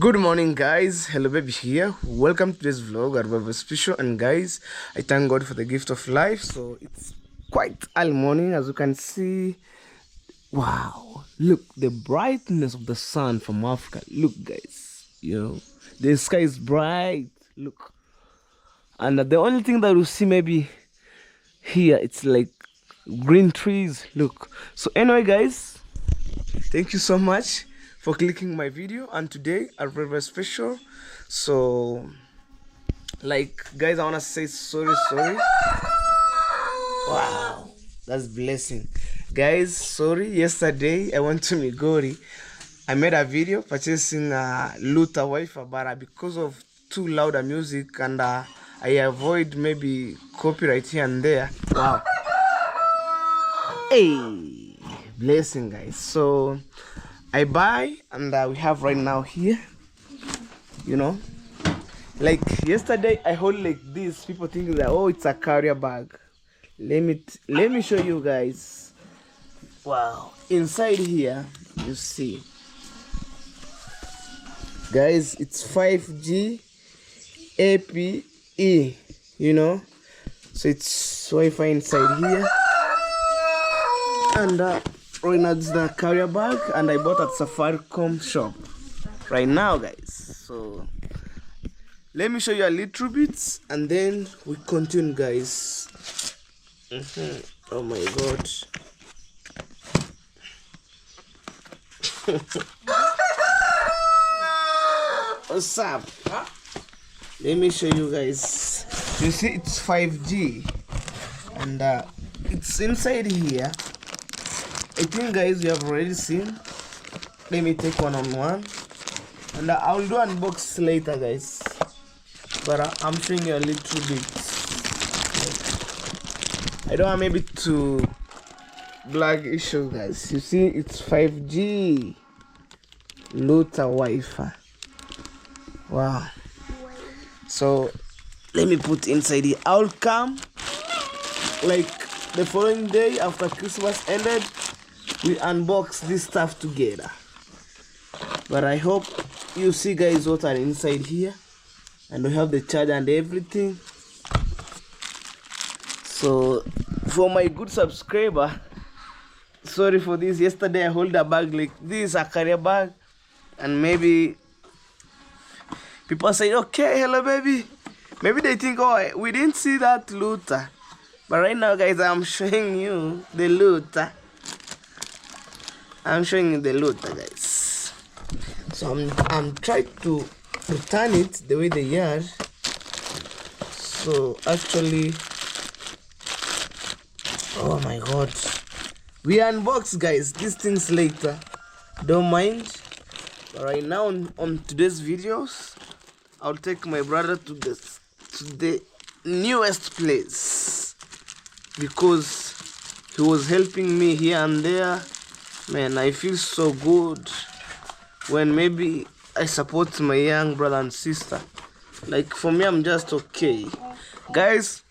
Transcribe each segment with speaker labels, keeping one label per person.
Speaker 1: Good morning, guys. Hello, baby here. Welcome to this vlog. I have a special, and guys, I thank God for the gift of life. So it's quite early morning, as you can see. Wow, look the brightness of the sun from Africa. Look, guys, the sky is bright. Look, and the only thing that you see maybe here, it's like green trees. Look. So anyway, guys, thank you so much for clicking my video, and today are very special. So like, guys, I want to say sorry. Wow, that's blessing, guys. Sorry, yesterday I went to Migori. I made a video purchasing a Luther Wi-Fi, but because of too loud music, and I avoid maybe copyright here and there. Wow. Hey, blessing, guys. So I buy, and we have right now here, like yesterday I hold like this. People think that, oh, it's a carrier bag. Let me show you guys. Wow, inside here you see, guys, it's 5G APE, so it's Wi-Fi inside here. And right now it's the carrier bag, and I bought at Safaricom shop right now, guys. So let me show you a little bit, and then we continue, guys. Oh my God. What's up? Let me show you guys. You see, it's 5G, and it's inside here. I think, guys, you have already seen. Let me take one on one, and I'll do unbox later, guys, but I'm showing you a little bit. I don't want maybe to black issue, guys. You see, it's 5G Luther Wi-Fi. Wow. So let me put inside here. I'll come like the following day after Christmas ended. We unbox this stuff together, but I hope you see, guys, what are inside here, and we have the charger and everything. So for my good subscriber, sorry for this. Yesterday I hold a bag like this, a carrier bag, and maybe people say, okay, hello baby, maybe they think, oh, we didn't see that Luther, but right now, guys, I'm showing you the Luther. I'm showing you the Luther, guys. So I'm trying to return it the way they are. So actually, oh my God, we unbox, guys, these things later. Don't mind. But right now on today's videos, I'll take my brother to the newest place, because he was helping me here and there. Man, I feel so good when maybe I support my young brother and sister. Like, for me, I'm just okay. Guys,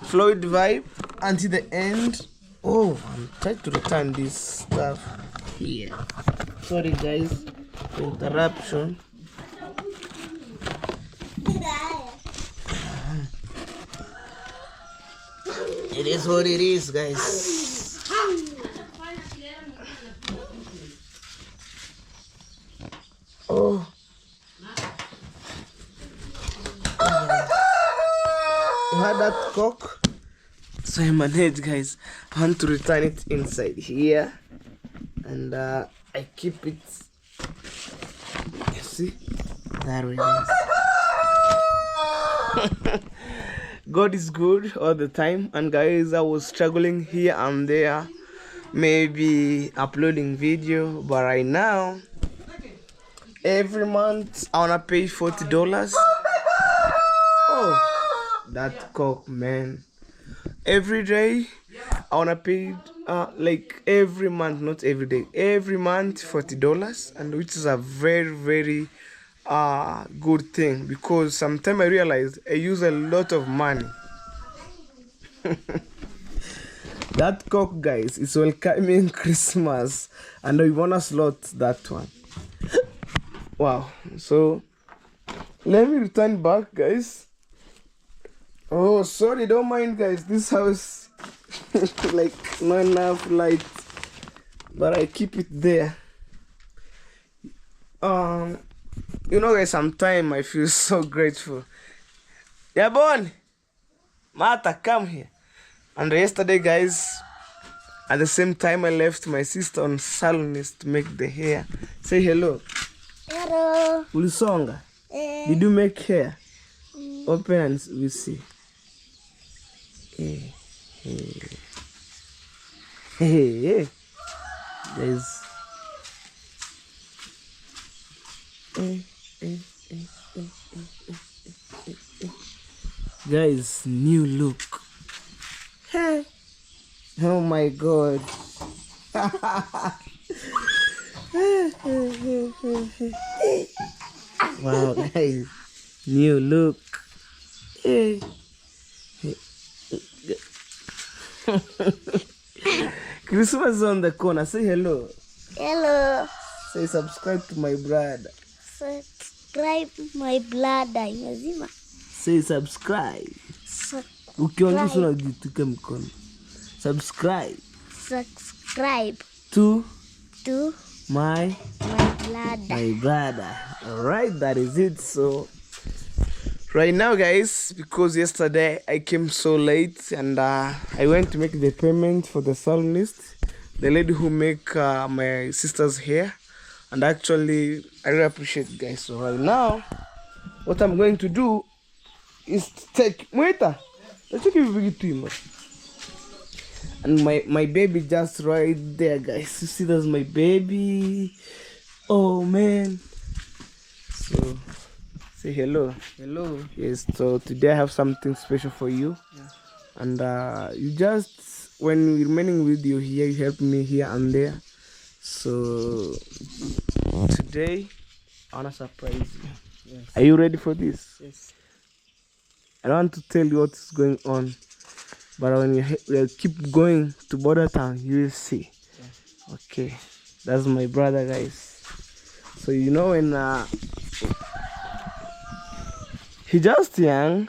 Speaker 1: Floyd vibe until the end. Oh, I'm trying to return this stuff here. Sorry, guys, for interruption. It is what it is, guys. Oh, you had that cock, so I managed, guys. I want to return it inside here, and I keep it. You see, there it is. God is good all the time, and guys, I was struggling here and there, maybe uploading video, but right now, every month I wanna pay $40. Oh, that cock, man. Every day I wanna pay like every month, not every day, every month $40, and which is a very good thing, because sometimes I realized I use a lot of money. That cock, guys, is welcoming Christmas, and I want to slot that one. Wow. So let me return back, guys. Oh, sorry, don't mind, guys. This house like not enough light, but I keep it there. You know, guys, sometimes I feel so grateful. Yeah, Bon, Martha, come here. And yesterday, guys, at the same time, I left my sister on salonist to make the hair. Say hello.
Speaker 2: Hello.
Speaker 1: Ulisonga. Did you make hair? Open and we see. Hey, hey. Guys. Guys, new look. Hey. Oh my God. Wow, guys, new look. Hey. Christmas is on the corner. Say hello.
Speaker 2: Hello.
Speaker 1: Say subscribe to my brother.
Speaker 2: Subscribe my brother. Imezima.
Speaker 1: Say subscribe. Ukiongea unajituka mkono. Subscribe.
Speaker 2: Subscribe
Speaker 1: To
Speaker 2: my
Speaker 1: brother. Alright, that is it. So right now, guys, because yesterday I came so late and I went to make the payment for the salonist, the lady who make my sister's hair, and actually I really appreciate it, guys. So right now, what I'm going to do is take Mwita. Let's take it. And my baby just right there, guys. You see, that's my baby. Oh man. So say hello.
Speaker 2: Hello.
Speaker 1: Yes, so today I have something special for you.
Speaker 2: Yeah.
Speaker 1: And you just, when we're remaining with you here, you help me here and there. So today I wanna surprise you.
Speaker 2: Yes.
Speaker 1: Are you ready for this?
Speaker 2: Yes.
Speaker 1: I don't want to tell you what's going on, but when you keep going to border town, you will see.
Speaker 2: Yeah.
Speaker 1: Okay, that's my brother, guys. So you know, when he just young,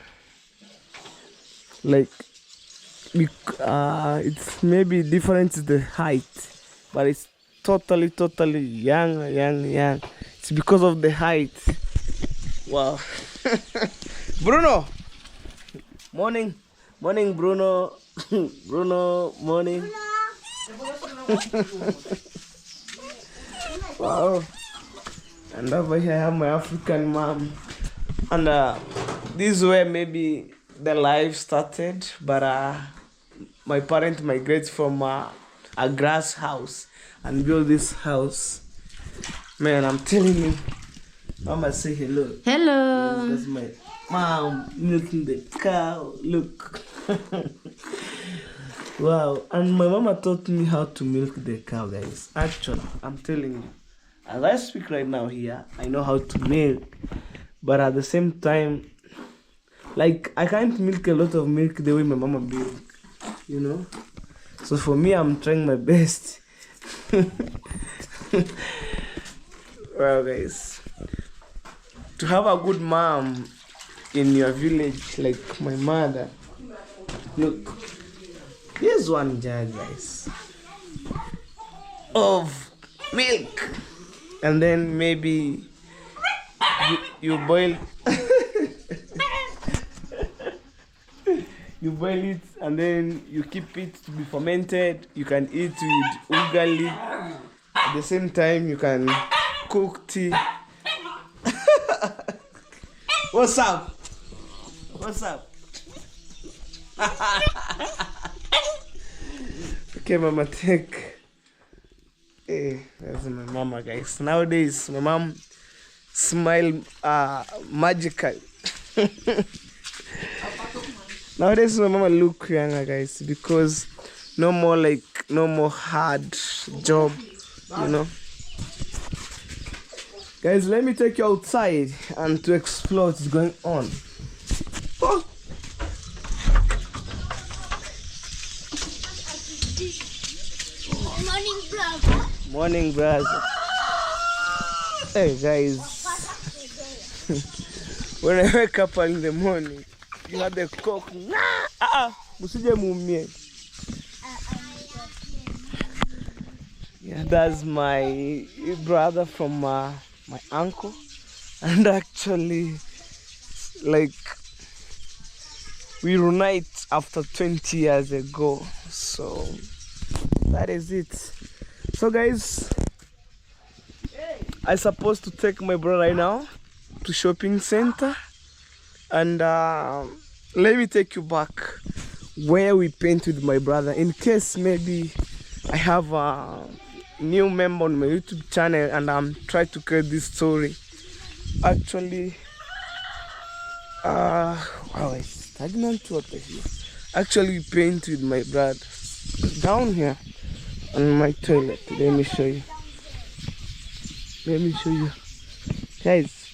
Speaker 1: like it's maybe different to the height, but it's totally young. It's because of the height. Wow. Bruno, morning Bruno. Bruno, morning. Wow. And over here I have my African mom. And this is where maybe the life started, but my parents migrated from a grass house and built this house. Man, I'm telling you, Mama, say hello.
Speaker 2: Hello.
Speaker 1: That's my mom milking the cow. Look. Wow. And my mama taught me how to milk the cow, guys. Actually, I'm telling you, as I speak right now here, I know how to milk. But at the same time, like, I can't milk a lot of milk the way my mama milk, you know? So for me, I'm trying my best. Well, guys, to have a good mom in your village, like my mother, look, here's one jar, guys, of milk. And then maybe you boil you boil it, and then you keep it to be fermented. You can eat with ugali. At the same time, you can cook tea. What's up? Okay, mama, take. Hey, that's my mama, guys. Nowadays, my mom smile magical. Nowadays, my mama look younger, guys, because no more hard job, you know. Guys, let me take you outside and to explore what's going on. Oh.
Speaker 2: Morning, brother.
Speaker 1: Morning, brother. Hey, guys. When I wake up in the morning, you have the cock. Musije mumie. Yeah, that's my brother from my uncle, and actually, like, we reunite after 20 years ago. So that is it. So guys, I supposed to take my brother right now to shopping center, and let me take you back where we paint with my brother, in case maybe I have a new member on my YouTube channel and I'm trying to create this story. Actually, wow, it's stagnant water here. Actually, we paint with my brother down here on my toilet. Let me show you. Guys,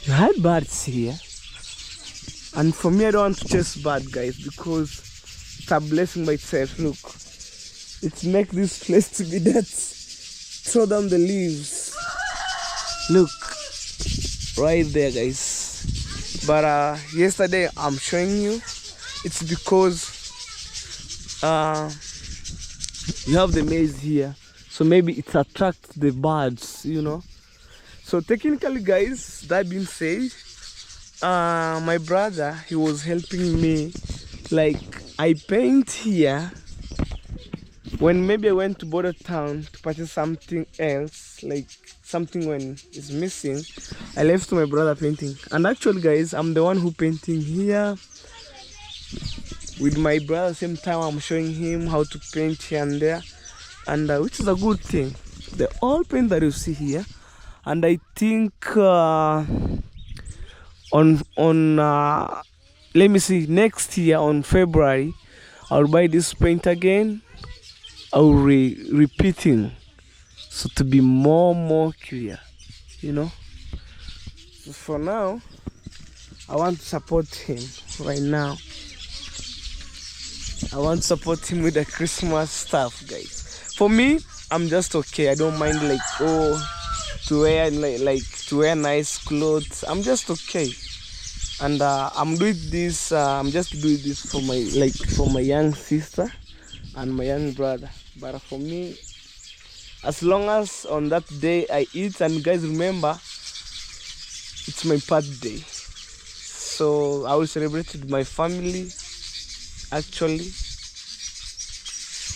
Speaker 1: you had birds here, and for me I don't want to chase birds, guys, because it's a blessing by itself. Look, it makes this place to be that. Throw down the leaves. Look, right there, guys. But yesterday I'm showing you, it's because you have the maize here, so maybe it attracts the birds, you know. So technically, guys, that being said, my brother, he was helping me. Like, I paint here when maybe I went to border town to purchase something else, like something when it's missing, I left my brother painting. And actually, guys, I'm the one who painting here with my brother. Same time I'm showing him how to paint here and there, and which is a good thing. The all paint that you see here, and I think on let me see, next year on February I'll buy this paint again. I'll repeating, so to be more clear, you know. So for now, I want to support him right now. I want to support him with the Christmas stuff, guys. For me, I'm just okay. I don't mind, like, to wear to wear nice clothes. I'm just okay. And I'm doing this. I'm just doing this for my young sister and my young brother. But for me, as long as on that day I eat, and guys, remember, it's my birthday, so I will celebrate with my family. Actually,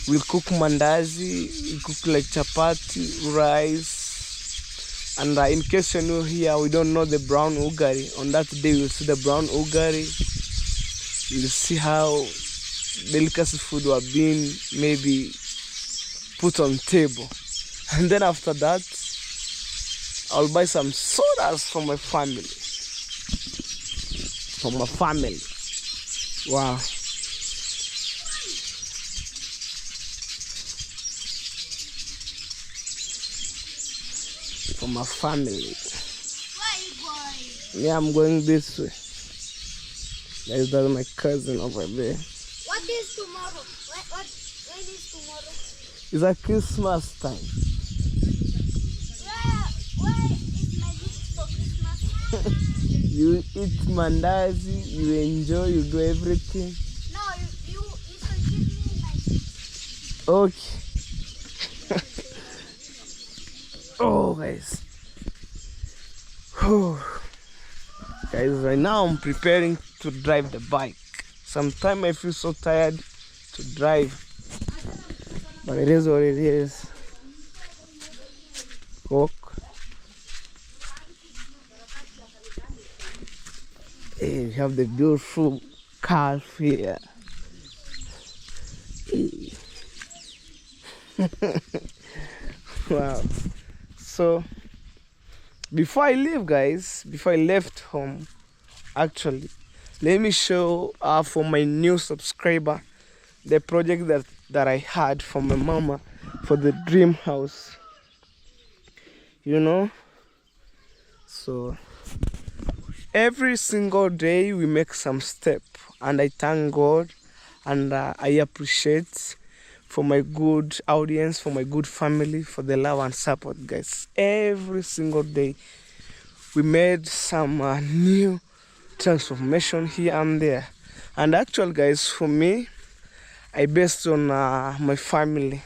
Speaker 1: we'll cook mandazi, we'll cook like chapati, rice, and in case you're new here, we don't know the brown ugari. On that day, we'll see the brown ugari. We'll see how delicacy food were being maybe put on table, and then after that, I'll buy some sodas for my family. Wow. For my family.
Speaker 2: Where are you going?
Speaker 1: Yeah, I'm going this way. That's my cousin over there.
Speaker 2: What is tomorrow? When is tomorrow?
Speaker 1: It's a Christmas time.
Speaker 2: Where is my gift for Christmas?
Speaker 1: You eat mandazi, you enjoy, you do everything.
Speaker 2: No, you should give me my gift.
Speaker 1: Okay. Oh, guys. Guys, right now I'm preparing to drive the bike. Sometimes I feel so tired to drive, but it is what it is. Walk. Hey, we have the beautiful calf here. Wow. So before I leave, guys, before I left home, actually, let me show for my new subscriber the project that I had for my mama for the dream house, you know. So every single day we make some step, and I thank God, and I appreciate for my good audience, for my good family, for the love and support, guys. Every single day we made some new transformation here and there. And actually, guys, for me, I based on my family.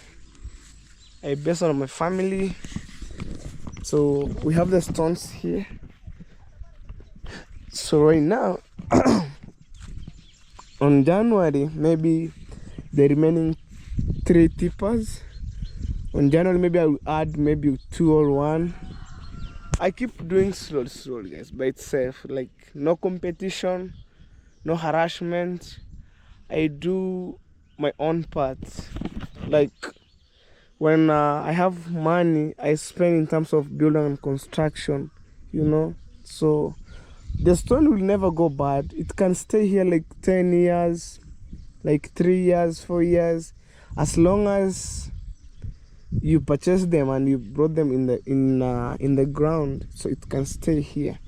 Speaker 1: I based on my family. So we have the stones here. So right now, on January, maybe the remaining 3 tippers. On January, maybe I will add maybe 2 or 1. I keep doing slowly, guys, by itself. Like no competition, no harassment. I do my own part. Like when I have money, I spend in terms of building and construction, you know. So the stone will never go bad. It can stay here like 10 years, like 3 years, 4 years, as long as you purchase them and you brought them in the ground, so it can stay here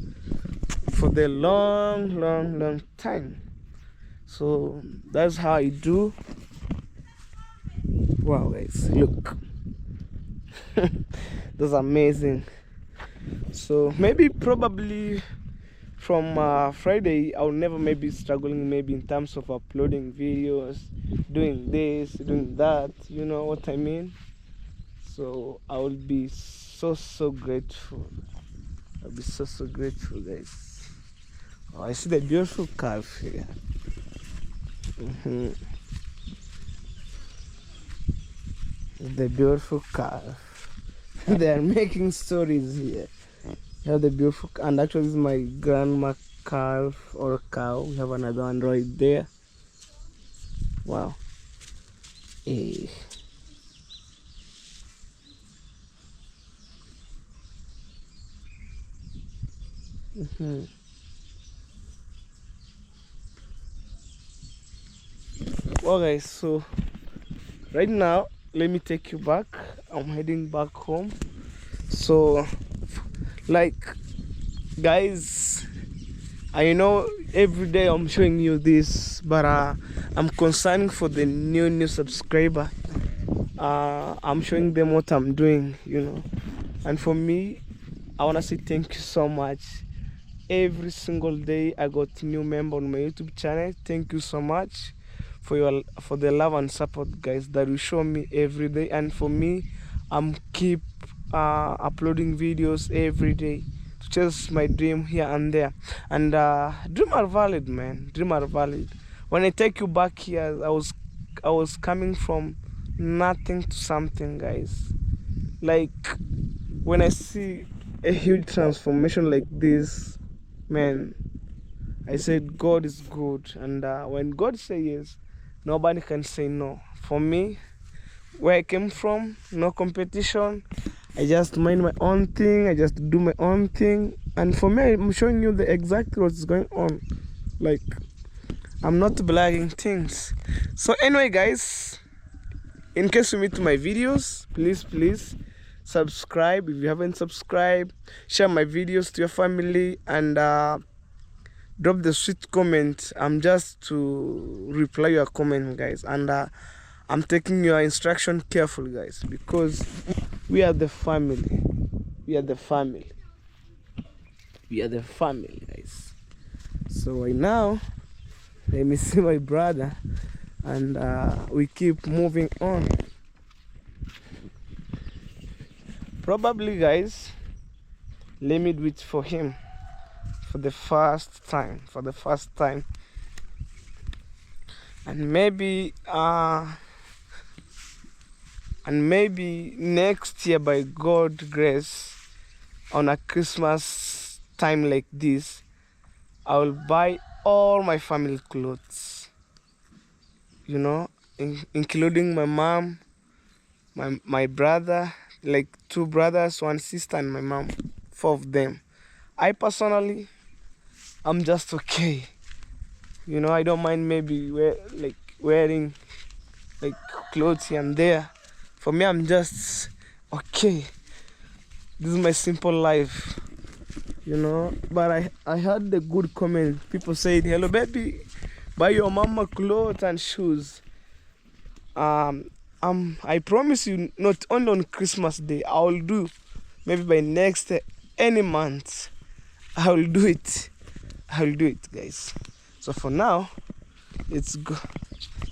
Speaker 1: for the long time. So that's how I do. Wow, guys, look. That's amazing. So maybe probably from Friday I'll never maybe struggling maybe in terms of uploading videos, doing this, doing that, you know what I mean. So I will be so grateful. I'll be so grateful, guys. Oh, I see the beautiful calf here. The beautiful calf. They are making stories here. You have the beautiful, and actually this is my grandma calf or cow. We have another one right there. Wow. Eh. Well, guys, so right now let me take you back. I'm heading back home. So like, guys, I know every day I'm showing you this, but I'm concerned for the new subscriber. I'm showing them what I'm doing, you know. And for me, I want to say thank you so much. Every single day I got new member on my YouTube channel. Thank you so much for the love and support, guys, that you show me every day. And for me, I'm keep uploading videos every day to chase my dream here and there. And dream are valid, man. Dream are valid. When I take you back here, I was coming from nothing to something, guys. Like when I see a huge transformation like this, man, I said God is good. And when God says yes, nobody can say no. For me, where I came from, no competition. I just mind my own thing. I just do my own thing. And for me, I'm showing you the exact what's going on. Like, I'm not blagging things. So anyway, guys, in case you meet my videos, please subscribe if you haven't subscribed. Share my videos to your family, and drop the sweet comment. I'm just to reply your comment, guys, and I'm taking your instruction carefully, guys, because we are the family. We are the family. We are the family, guys. So right now, let me see my brother, and we keep moving on. Probably, guys, let me do it for him for the first time. And maybe next year, by God's grace, on a Christmas time like this, I will buy all my family clothes, you know, including my mom, my brother, like 2 brothers, 1 sister, and my mom, 4 of them. I personally, I'm just okay, you know. I don't mind maybe wearing like clothes here and there. For me, I'm just okay. This is my simple life, you know. But I heard the good comment. People said, hello baby, buy your mama clothes and shoes. I promise you, not only on Christmas Day, I will do maybe by next any month. I will do it. I will do it, guys. So for now, let's go.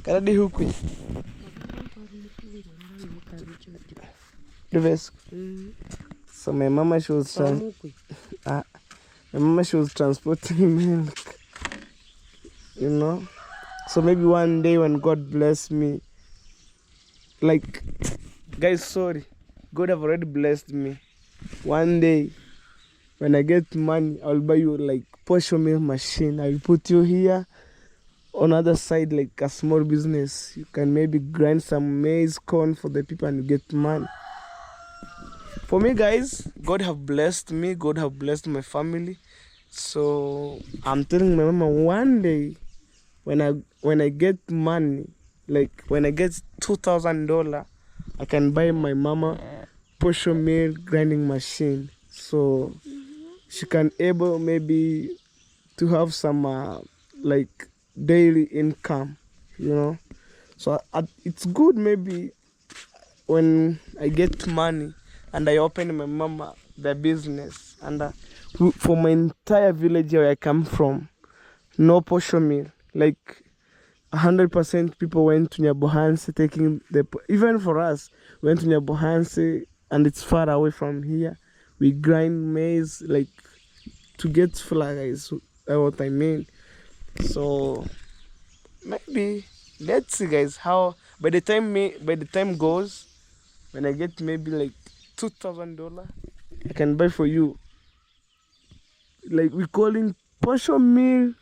Speaker 1: Karadi huku. So my mama she was transporting milk. You know. So maybe one day when God bless me, like, guys, sorry, God have already blessed me. One day when I get money, I'll buy you like posho mill machine. I will put you here on other side like a small business. You can maybe grind some maize corn for the people and you get money. For me, guys, God have blessed me. God have blessed my family. So I'm telling my mama, one day when I get money, like when I get $2,000, I can buy my mama posho mill grinding machine. So she can able maybe to have some like daily income, you know. So it's good maybe when I get money and I open my mama the business, and for my entire village where I come from, no posho mill. Like 100% people went to Nyabohansi taking even for us, went to Nyabohansi, and it's far away from here. We grind maize like to get flour, is what I mean. So maybe let's see, guys, how by the time goes, when I get maybe like $2,000, I can buy for you, like we calling posho mill,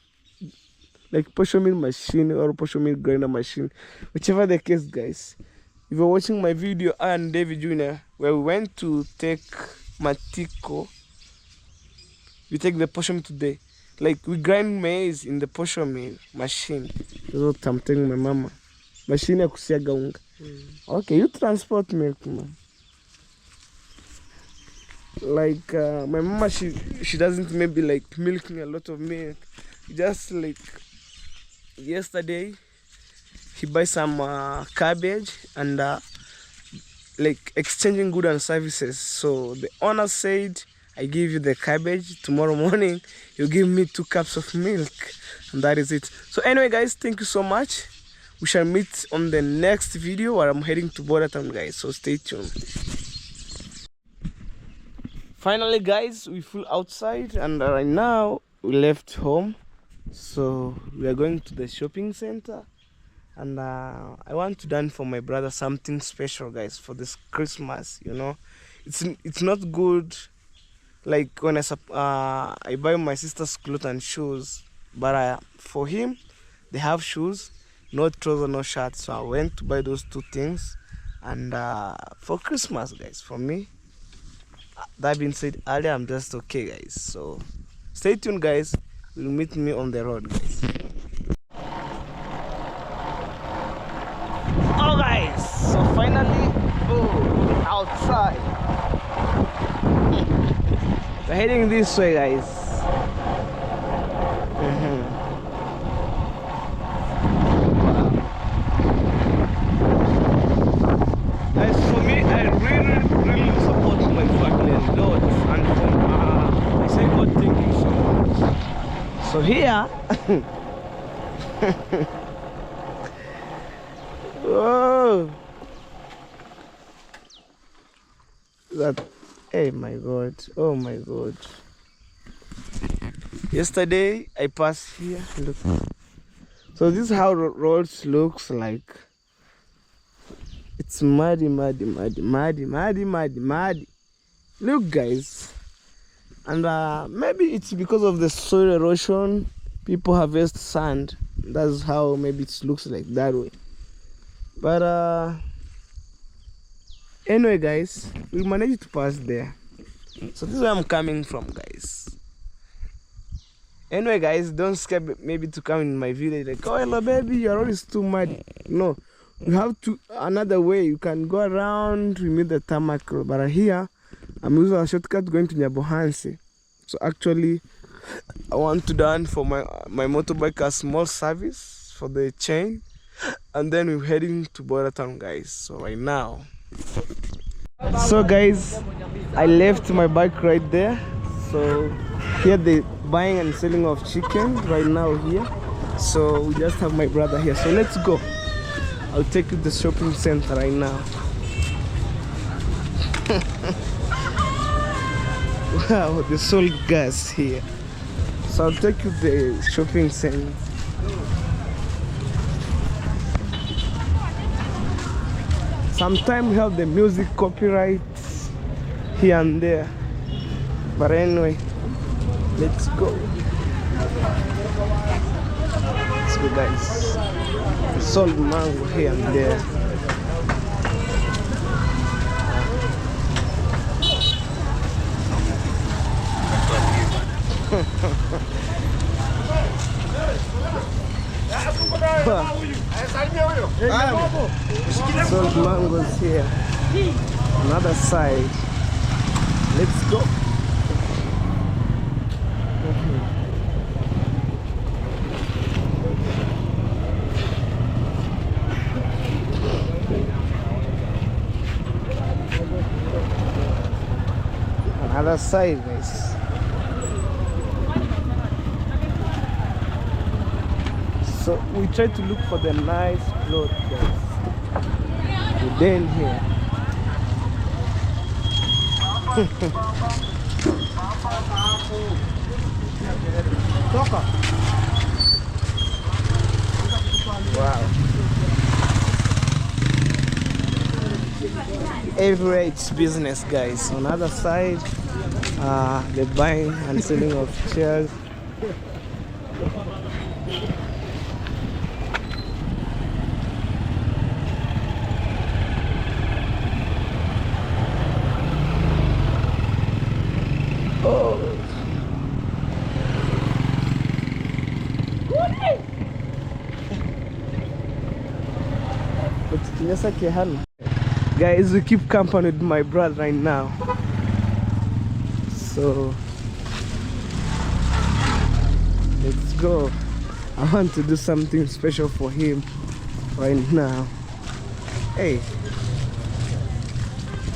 Speaker 1: like posho mill machine or posho mill grinder machine, whichever the case, guys. If you're watching my video, I and David Jr., where we went to take Matiko, we take the posho mill today. Like we grind maize in the posho mill machine. That's what I'm telling my mama. Machine ya kusiaga unga. Okay, you transport milk, man. Like my mama, she doesn't maybe like milking a lot of milk. Just like yesterday, he buy some cabbage and like exchanging goods and services. So the owner said, I give you the cabbage, tomorrow morning you give me 2 cups of milk, and that is it. So anyway, guys, thank you so much. We shall meet on the next video where I'm heading to Border Town, guys, so stay tuned. Finally, guys, we flew outside, and right now we left home, so we are going to the shopping center. And I want to done for my brother something special, guys, for this Christmas. You know, it's not good like when I buy my sister's clothes and shoes, but for him they have shoes, no trousers, no shirt. So I went to buy those 2 things, and for Christmas, guys, for me. That being said, earlier, I'm just okay, guys. So stay tuned, guys. You'll meet me on the road, guys. Oh, guys, so finally, outside. We're heading this way, guys. Guys, for me, I really support my family and God. And I say God, thank you so much. So here, whoa, that, hey my God, oh my God. Yesterday I passed here. Look. So this is how roads looks like. It's muddy. Look, guys. And maybe it's because of the soil erosion. People harvest sand. That's how maybe it looks like that way. But anyway, guys, we managed to pass there. So this is where I'm coming from, guys. Anyway, guys, don't scare maybe to come in my village like, oh hello baby, your road is too muddy. No, you have to another way. You can go around, we meet the tarmac road. But here I'm using a shortcut going to Nyabohansi. So actually I want to done for my motorbike a small service for the chain, and then we're heading to Border Town, guys. So right now, so guys, I left my bike right there. So Here they buying and selling of chicken right now here. So we just have my brother here. So let's go. I'll take you to the shopping center right now. Wow, they sold gas here. So I'll take you to the shopping center. Sometimes we have the music copyrights here and there. But anyway, let's go. Let's go, guys. We sold mango here and there. Sold mangoes here. Another side. Let's go. Another side, guys. So we try to look for the nice clothes, guys. We're then here. Wow. Everywhere it's business, guys. On the other side, the buying and selling of chairs. Guys, we keep company with my brother right now. So let's go. I want to do something special for him right now. Hey,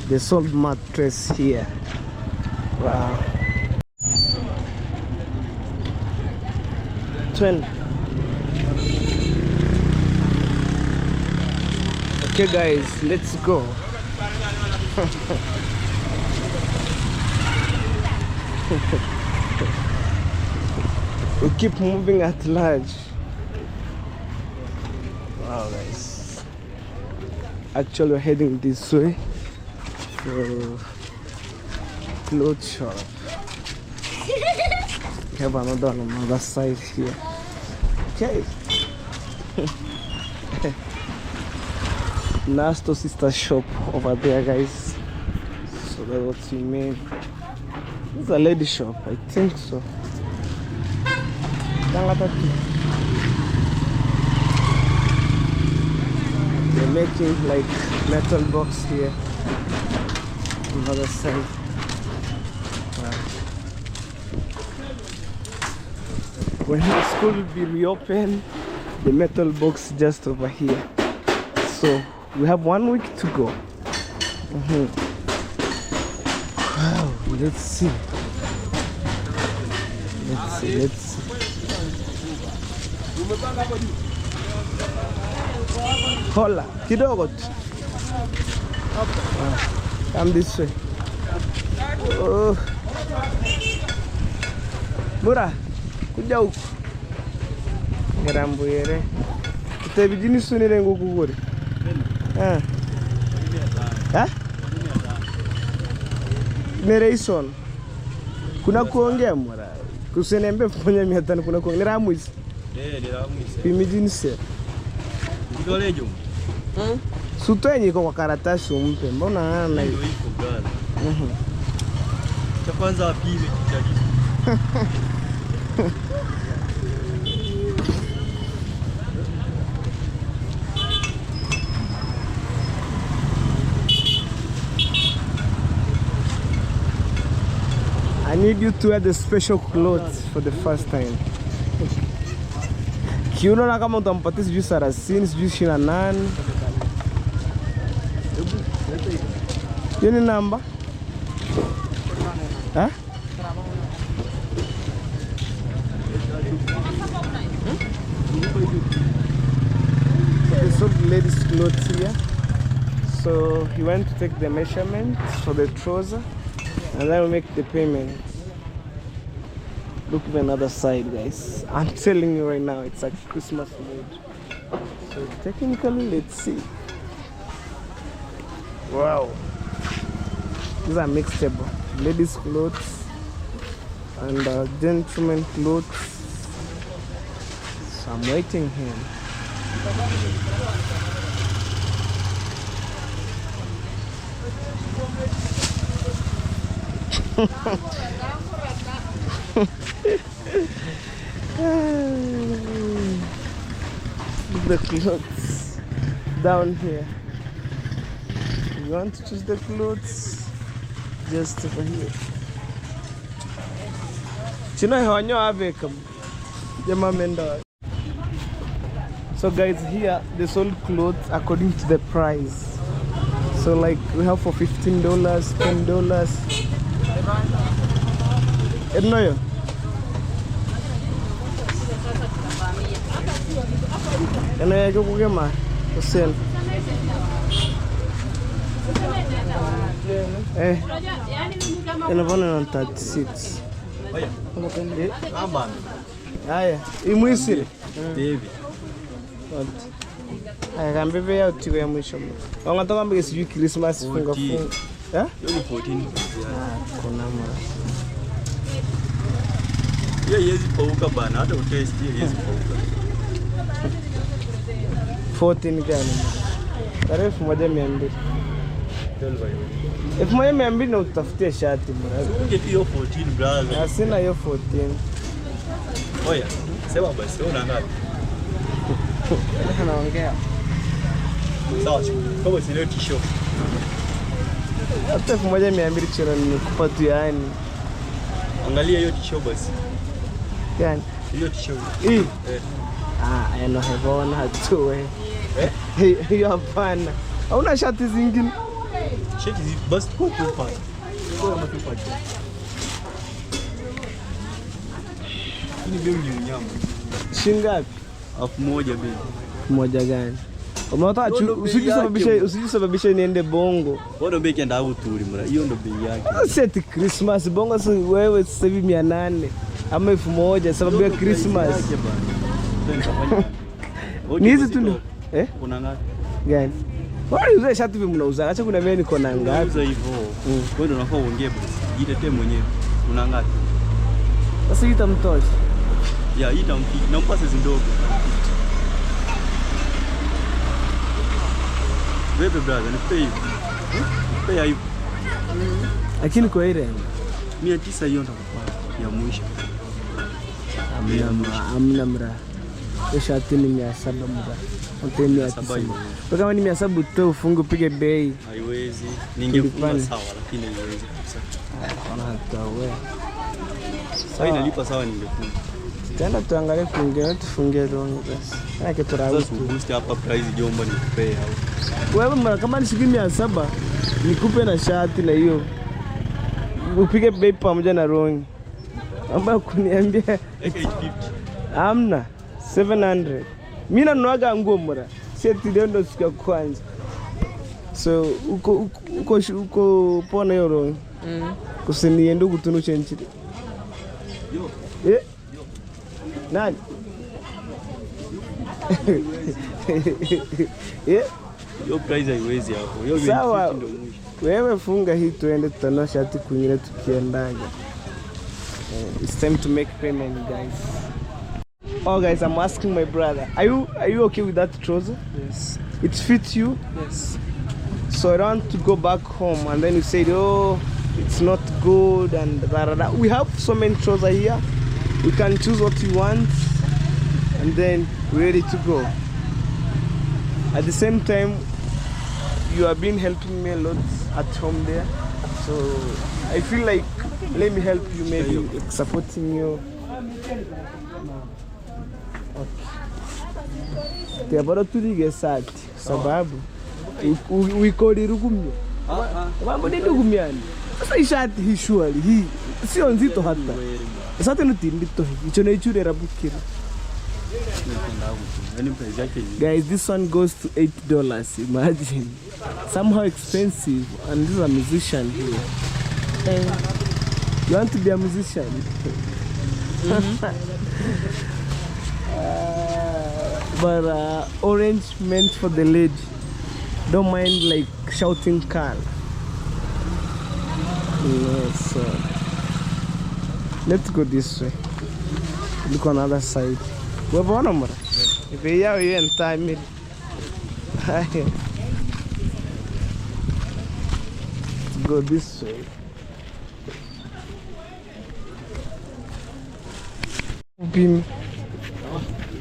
Speaker 1: they sold mattress here. Wow. 20. Okay guys, let's go. We keep moving at large. Wow guys. Actually we're heading this way for clothes shop. We have another on the other side here. Okay. Nasto sister shop over there, guys. So that's what we mean. This is a lady shop, I think so. They're making like metal box here on the other side. Wow. When the school will be reopened, the metal box just over here. So we have 1 week to go. Wow, let's see. Let's see. Hola, kidogo tu. Come this way. Oh. Mura, kuja huku. Ngerambu yere. Utabijini sunire ngukuguri. Nereison. Kuna kuongea mura. Kusenembe fanya 500 kuna kuongea ramwisi. Ramwisi. Pimijini se.
Speaker 3: Ndole jo.
Speaker 1: Sutenye kwa karatasi umpe. Mbona ana hiyo
Speaker 3: iko gani? Cha kwanza apime kichaji.
Speaker 1: I need you to wear the special clothes for the first time. Kiunaona kama utampatia sijui 30, sijui 28. Hiyo ni namba? So they sold ladies' clothes here. So he went to take the measurements for the trouser and then we make the payment. Look at another side, guys. I'm telling you right now, it's like Christmas mood. So technically, let's see. Wow. These are mixable. Ladies' clothes and gentlemen clothes. So I'm waiting here. The clothes down here. You want to choose the clothes just over here. So guys, here they sold clothes according to the price. So like we have for $15, $10. Enoyo. Enoyo yo kugema sell. Inavona na 36.
Speaker 3: Oya. Amba.
Speaker 1: Haya, imwisile.
Speaker 3: Baby.
Speaker 1: Haya kambebe ya utiwe ya mwisho. Wangataka mbege sijui Christmas funga funga.
Speaker 3: Eh? Yo 14.
Speaker 1: Kuna mara.
Speaker 3: Yezi pauka bana, hata utest yezi pauka.
Speaker 1: 14 gani? Tarehe 1200. 1200 na utafutie shati bwana.
Speaker 3: Unge hiyo 14 brother.
Speaker 1: Sina hiyo 14.
Speaker 3: Oya, sema basi una ngapi?
Speaker 1: Anaongea.
Speaker 3: Sawa, kama sina t-shirt.
Speaker 1: Hata 1200 chira nikupa tu yani.
Speaker 3: Angalia hiyo t-shirt basi.
Speaker 1: Gani?
Speaker 3: Hiyo t-shirt.
Speaker 1: Hii. Eno hevona tu we. Hiyo hapana. Hauna shati zingine?
Speaker 3: Shati basi kwa tupa. Kwa matupa. Ini bei ni nyama.
Speaker 1: Shingapi?
Speaker 3: 1000 bei.
Speaker 1: Moja gani? Umeota usijisababishe niende bongo.
Speaker 3: Bado bei kienda uturi mra. Hiyo ndo bei yake.
Speaker 1: Seti Christmas bongo si wewe sasa hivi 800 ama 1000 sababu ya Christmas. Ni hizi tu.
Speaker 3: Kuna ngapi?
Speaker 1: Gani? Wale uzee shati hivi mnauza. Acha kuna mimi niko na ngapi?
Speaker 3: Unauza hivyo. Wewe ndo unafaa uongee basi. Jitetee mwenyewe. Una ngapi?
Speaker 1: Sasa itamtosha.
Speaker 3: Ya itamfiki. Nampa sasa ndogo. Wewe brother, nipe hivi. Nipe hivi.
Speaker 1: Lakini kwa ile
Speaker 3: 900 hiyo ndo ya mwisho.
Speaker 1: Amna mra. Hiyo shati ni 700 mra. Utemi ya sababu. Kwa kama ni 700 tu ufunge upige bei.
Speaker 3: Haiwezi. Ningefunga sawa lakini haiwezi kabisa.
Speaker 1: Hata wewe.
Speaker 3: Sasa inalipa sawa ningefunga.
Speaker 1: Tena tuangalie kuingia tufungie rongo basi. Kana kitu rawi.
Speaker 3: Sasa boost hapa price jomba nikupe au.
Speaker 1: Wewe mara kama ni shilingi 700 nikupe na shati na hiyo. Upige bei pamoja na rongo. Amba kuniambia
Speaker 3: 850.
Speaker 1: Amna 700. Mimi nanuaga nguo mura. Seti ndio siku ya kwanza. So uko pona hiyo rongo. Kusiniende kutunusha nchini. Yo. Nani?
Speaker 3: Yo price haiwezi hapo. Yo
Speaker 1: 20
Speaker 3: ndio mwisho.
Speaker 1: Wewe funga hii tuende tutanua shati kwingine tukiendaga. It's time to make payment, guys. Oh guys, I'm asking my brother. Are you okay with that trouser?
Speaker 4: Yes.
Speaker 1: It fits you?
Speaker 4: Yes.
Speaker 1: So I don't want to go back home and then you say, oh, it's not good and da. We have so many trousers here. You can choose what you want and then we're ready to go. At the same time, you have been helping me a lot at home there. So I feel like let me help you, maybe supporting you. Okay. Bado tulige sati sababu uikodi rugumye. Mambo ni rugumyani. Sasa ishati hii surely hii Sio nzito hata. Sasa ndito hicho na ichurera bukira. Guys, this one goes to $8. Imagine. Somehow expensive, and this is a musician here. Hey, you want to be a musician? But orange meant for the lady. Don't mind like shouting Carl. Yes. Let's go this way. Look on the other side. We're born on if you are here in time. Let's go this way.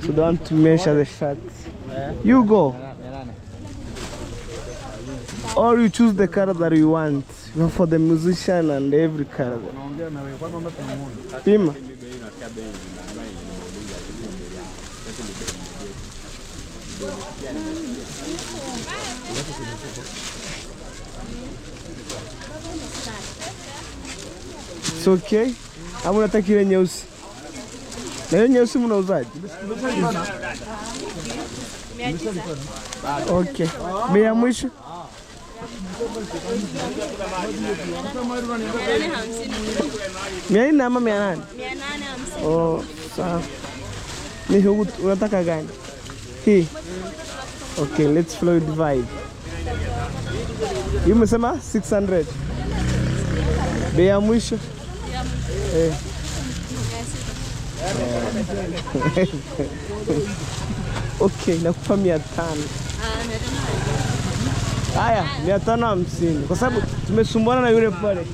Speaker 1: So don't to measure the shots. You go. Or you choose the color that you want. For the musician and every color. Pima. It's okay. I'm gonna take you in news. Na nyeusi mnauzaje? Okay. Bei ya mwisho? Mia nne ama 800? 850. Oh, sawa. Ni huku unataka gani? Hii. Okay, let's follow the vibe. You umesema 600? Bei ya mwisho? Eh. Okay, nakupa 500. Haya, 550 kwa sababu tumesumbuana na yule pale.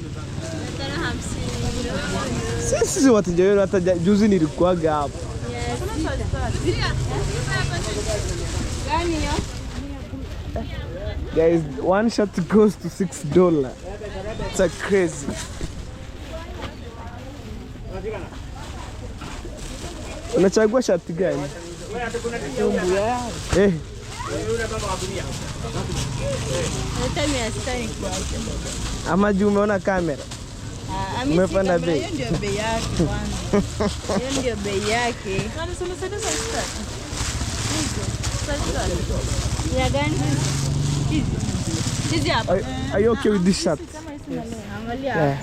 Speaker 1: 550. Sisi wateja wetu hata juzi nilikuaga hapo. Guys, one shot goes to $6. It's a crazy. Unachagua shati gani? Eh. Ama juu umeona kamera? Umepanda bei.
Speaker 4: Hiyo ndio bei yake kwanza. Hiyo ndio bei yake. Ya gani? Hizi hapa.
Speaker 1: Are you okay with this shirt? Yeah.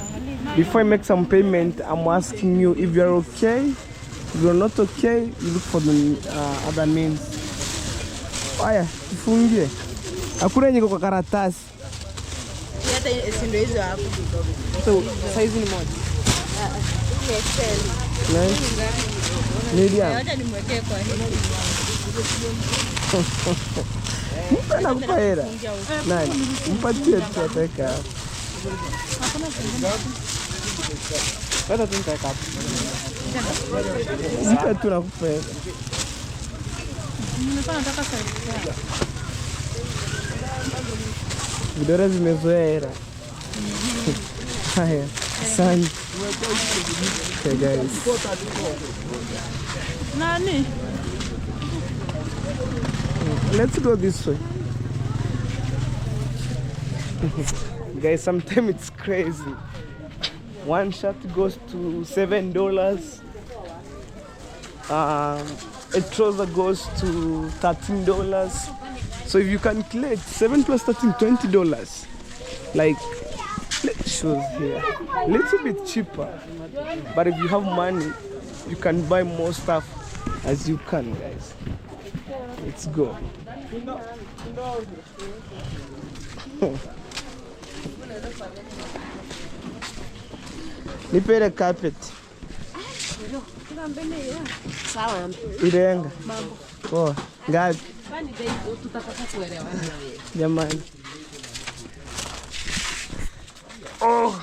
Speaker 1: Before I make some payment, I'm asking you if you're okay. If you're not okay, you look for the other means. Haya, tufungie. Hakuna yenye kwa karatasi.
Speaker 4: Hata ndio hizo hapo.
Speaker 1: So, size ni moja.
Speaker 4: Ni XL.
Speaker 1: Medium.
Speaker 4: Hata nimwekee kwa hii.
Speaker 1: Mpana kupa hela. Nani? Mpatie tu ataweka hapo. Hata tu nitaweka hapo. Mpa tu nakupa hela.
Speaker 4: Nataka size.
Speaker 1: Vidole zimezoea hela. Haya, asante. Okay guys.
Speaker 4: Nani?
Speaker 1: Let's go this way. Guys, sometimes it's crazy. One shirt goes to $7. A trouser goes to $13. So if you calculate 7 plus 13, $20. Like, let's show here. A little bit cheaper. But if you have money, you can buy more stuff as you can, guys. Let's go. Nipere carpet.
Speaker 4: Sawa.
Speaker 1: Irenga. Oh, ngapi?
Speaker 4: Tutapata kuelewana wewe.
Speaker 1: Jamani. Oh,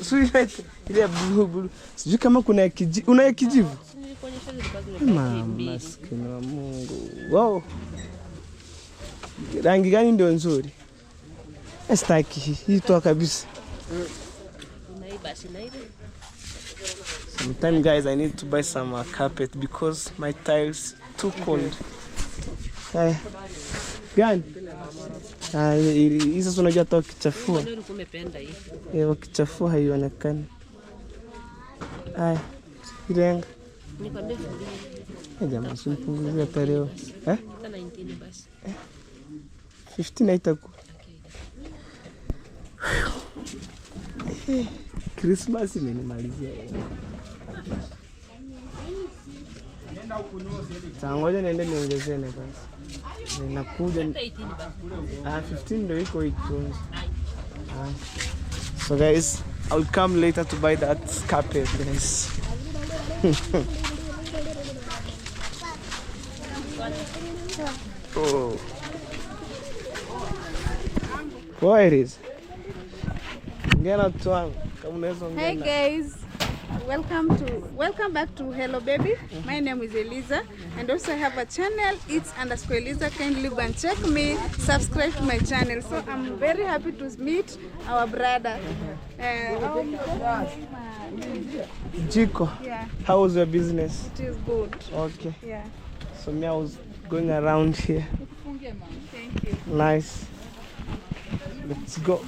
Speaker 1: sweet. Ile blue. Sijui kama kuna kijivu. Una kijivu? Mama, maskini wa Mungu. Wow. Rangi gani ndio nzuri? Staki hii toa kabisa. Sometimes guys I need to buy some carpet because my tiles too cold. Haya. Gani? Hizo unajua toa kichafua. Ukichafua haionekani. Haya. Irenga.
Speaker 4: Niko ndefu.
Speaker 1: Jamaa simpunguzia hata leo.
Speaker 4: Hata 19 basi.
Speaker 1: 15 haitakuwa. Christmas imenimalizia. Ngoja niende niongezee basi. Ninakuja. 15 ndio iko itunze. So guys, I'll come later to buy that carpet, guys. Oh. What it is?
Speaker 5: Hey guys, welcome back to Hello Baby. My name is Eliza and also I have a channel, it's _Eliza. Kindly go and check me, subscribe to my channel. So I'm very happy to meet our brother.
Speaker 1: Jiko.
Speaker 5: Yeah.
Speaker 1: How was your business?
Speaker 5: It is good.
Speaker 1: Okay.
Speaker 5: Yeah.
Speaker 1: So me, I was going around here.
Speaker 5: Thank you.
Speaker 1: Nice. Let's go.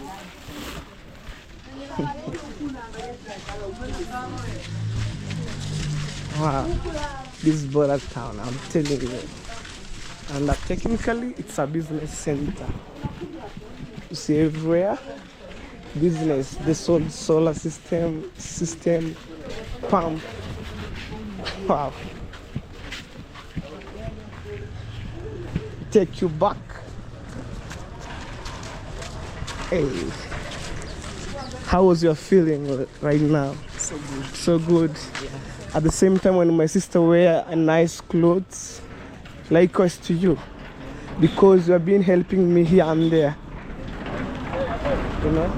Speaker 1: Wow, this is Borak town, I'm telling you. And technically, it's a business center. You see everywhere, business, the solar system, pump. Wow. Take you back. Hey. How was your feeling right now?
Speaker 3: So good.
Speaker 1: So good.
Speaker 3: Yeah.
Speaker 1: At the same time, when my sister wear a nice clothes, likewise to you, because you have been helping me here and there. You know,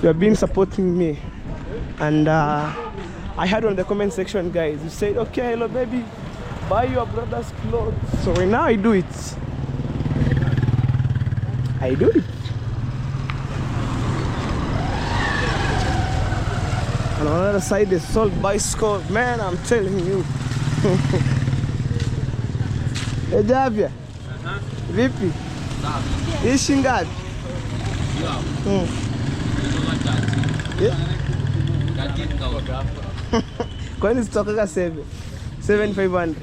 Speaker 1: you have been supporting me, and I heard on the comment section, guys, you said, "Okay, Hello Baby, buy your brother's clothes." So right now I do it. I do it. And on the other side, they sold bicycle. Man, I'm telling you. Hey, Javia. Vipi? Ishi ngapi? Kwani sitoka 7,500.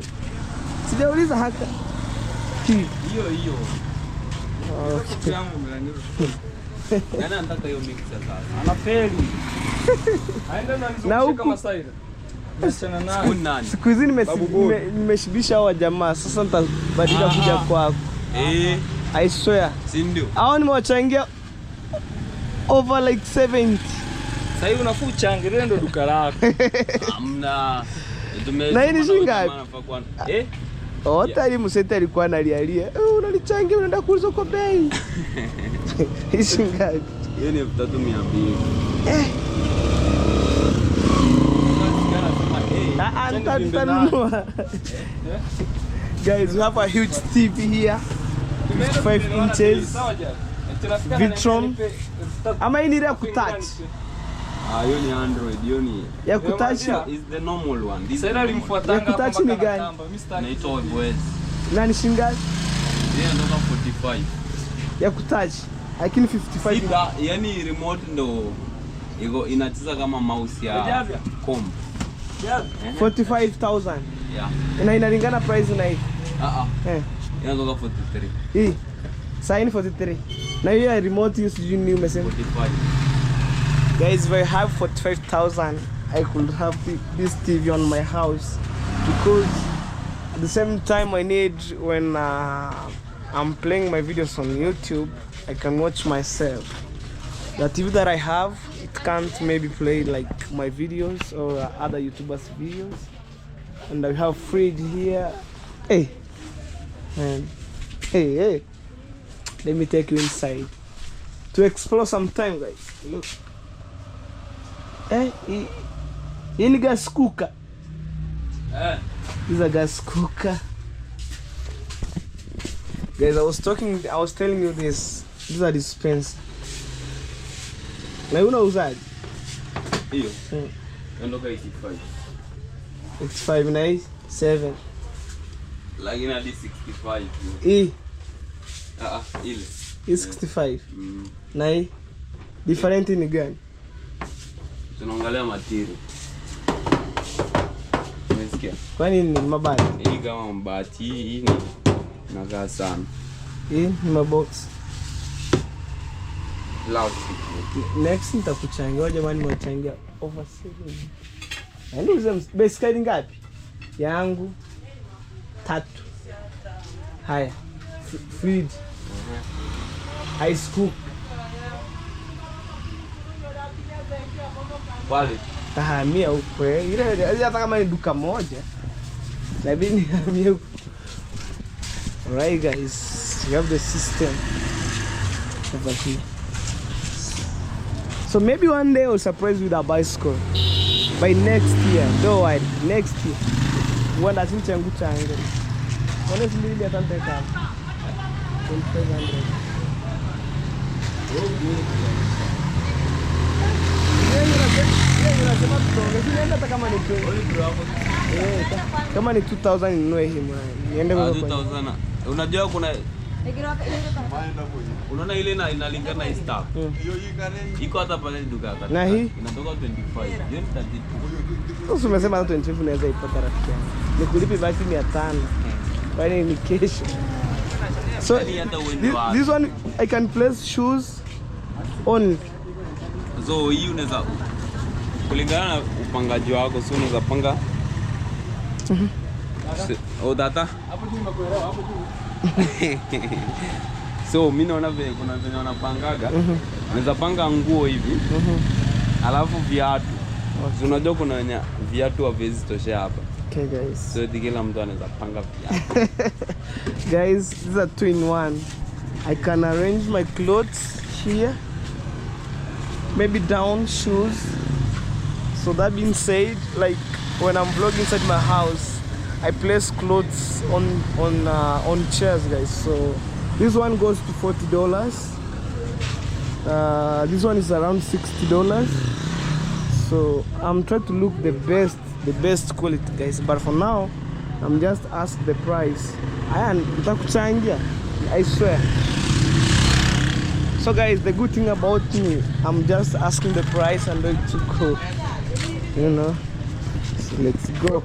Speaker 1: Sijauliza haka.
Speaker 3: Hiyo.
Speaker 1: Okay.
Speaker 3: Yana nataka hiyo mix sasa. Anafeli. Aenda na nizungushe kama saida. Msichana naye.
Speaker 1: Siku hizi nimeshibisha hao jamaa. Sasa nitabadilika kuja kwako. I swear.
Speaker 3: Si ndio?
Speaker 1: Hao nimewachangia over like 70.
Speaker 3: Sasa hivi unafuu changirie ndo duka lako. Hamna.
Speaker 1: Na hii ni shingapi?
Speaker 3: Yeah.
Speaker 1: Msete alikuwa analialia. Unalichangia unaenda kuuza kwa bei. Hii shingapi?
Speaker 3: Hiyo ni 3,200.
Speaker 1: Guys, we have a huge TV here. 55 inches. Vitron. Ama hii ni ya kutouch?
Speaker 3: Hiyo ni Android, hiyo ni.
Speaker 1: Ya kutouch
Speaker 3: is the normal one. This
Speaker 1: ya kutouch ni gani?
Speaker 3: Naitwa boys.
Speaker 1: Nani shingapi?
Speaker 3: Yeye ndo 45.
Speaker 1: Ya kutouch. Lakini 55.
Speaker 3: Sida, yani remote ndo inacheza kama mouse ya comb.
Speaker 1: 45,000.
Speaker 3: Yeah.
Speaker 1: Inalingana price na hii.
Speaker 3: Inatoka 43.
Speaker 1: Hii. Sign 43. Na hiyo remote use you umesema
Speaker 3: 45.
Speaker 1: Guys, if I have 45,000, I could have this TV on my house, because at the same time I need, when I'm playing my videos on YouTube, I can watch myself. The TV that I have, it can't maybe play like my videos or other YouTubers' videos. And I have fridge here. Hey, man. Hey. Let me take you inside to explore some time, guys. Look. Hii ni gas cooker. This is a gas cooker. Guys, I was telling you this. These are dispenser. Na unauzaje?
Speaker 3: Hiyo. Ndoka 85.
Speaker 1: 85 na hii 7.
Speaker 3: Lakini hadi 65.
Speaker 1: Hii.
Speaker 3: Ile.
Speaker 1: Hii 65. Na hii different ni gani?
Speaker 3: Tunaangalia material. Unasikia?
Speaker 1: Kwani ni mabati?
Speaker 3: Hii kama mabati, hii ni nakaa sana.
Speaker 1: Hii ni mabox.
Speaker 3: Plastic.
Speaker 1: Next nitakuchangia jamani, mwachangia over 7. Yaani uze base ngapi? Yangu 3. Haya. Fridge. Ice cook.
Speaker 3: Wale.
Speaker 1: Tahamia huko. Ile hata kama ni duka moja. Labini hamia huko. Alright guys, you have the system over here. So maybe one day I'll surprise you with a bicycle. By next year, don't worry, next year. Wanda sinchangu changu. Honestly, I can't take up. 2500. Kama ni 2000 ninunue hii mwana. Niende kwa
Speaker 3: 2000. Unajua kuna unaona ile inalingana na stock. Iko hata pale duka hata.
Speaker 1: Na hii
Speaker 3: inatoka 25. Hiyo ni 32.
Speaker 1: Sasa umesema 25 unaweza ipata rafiki yangu. Nikulipi basi 500. Kwani ni kesho. So this one I can place shoes on.
Speaker 3: So hii unaweza kulingana na upangaji wako, so unaweza panga. Oh data. Hapo juu nimekuelewa hapo juu. So mimi naona vile kuna venye wanapangaga. Unaweza panga nguo hivi. Alafu viatu. So unajua kuna wenye viatu haviwezi toshea hapa.
Speaker 1: Okay guys.
Speaker 3: So kila mtu anaweza panga viatu.
Speaker 1: Guys, this is a 2-in-1. I can arrange my clothes here. Maybe down shoes. So that being said, like when I'm vlogging inside my house, I place clothes on chairs, guys. So this one goes to $40. This one is around $60. So I'm trying to look the best quality, guys. But for now, I'm just asked the price. I swear. So guys, the good thing about me, I'm just asking the price and ready to go. You know. So let's go.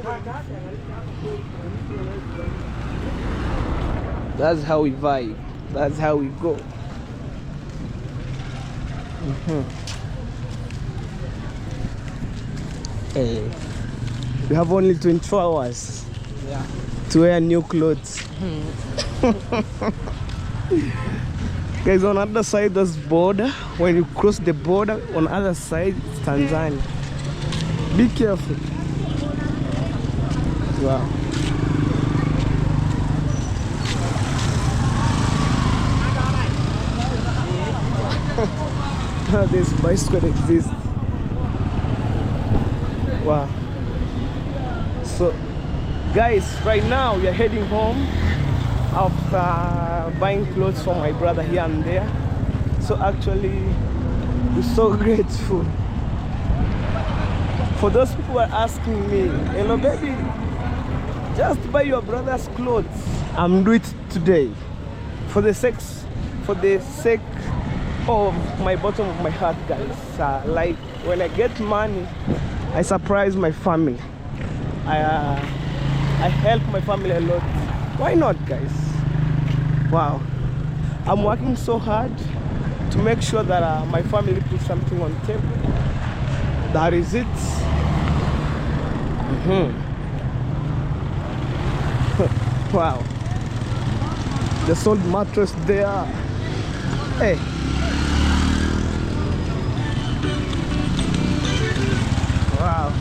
Speaker 1: That's how we vibe. That's how we go. Hey, we have only 24 hours to wear new clothes. Guys, on the other side there's border. When you cross the border, on the other side it's Tanzania. Be careful. Wow. This bicycle exists. Wow. So guys, right now we are heading home after buying clothes for my brother here and there. So actually we're so grateful. For those people who are asking me, hello baby, just buy your brother's clothes. I'm doing it today for the sake of my bottom of my heart, guys. Like when I get money, I surprise my family. I help my family a lot. Why not, guys? Wow. I'm working so hard to make sure that my family puts something on the table. That is it. Wow. They sold mattress there. Hey. Wow.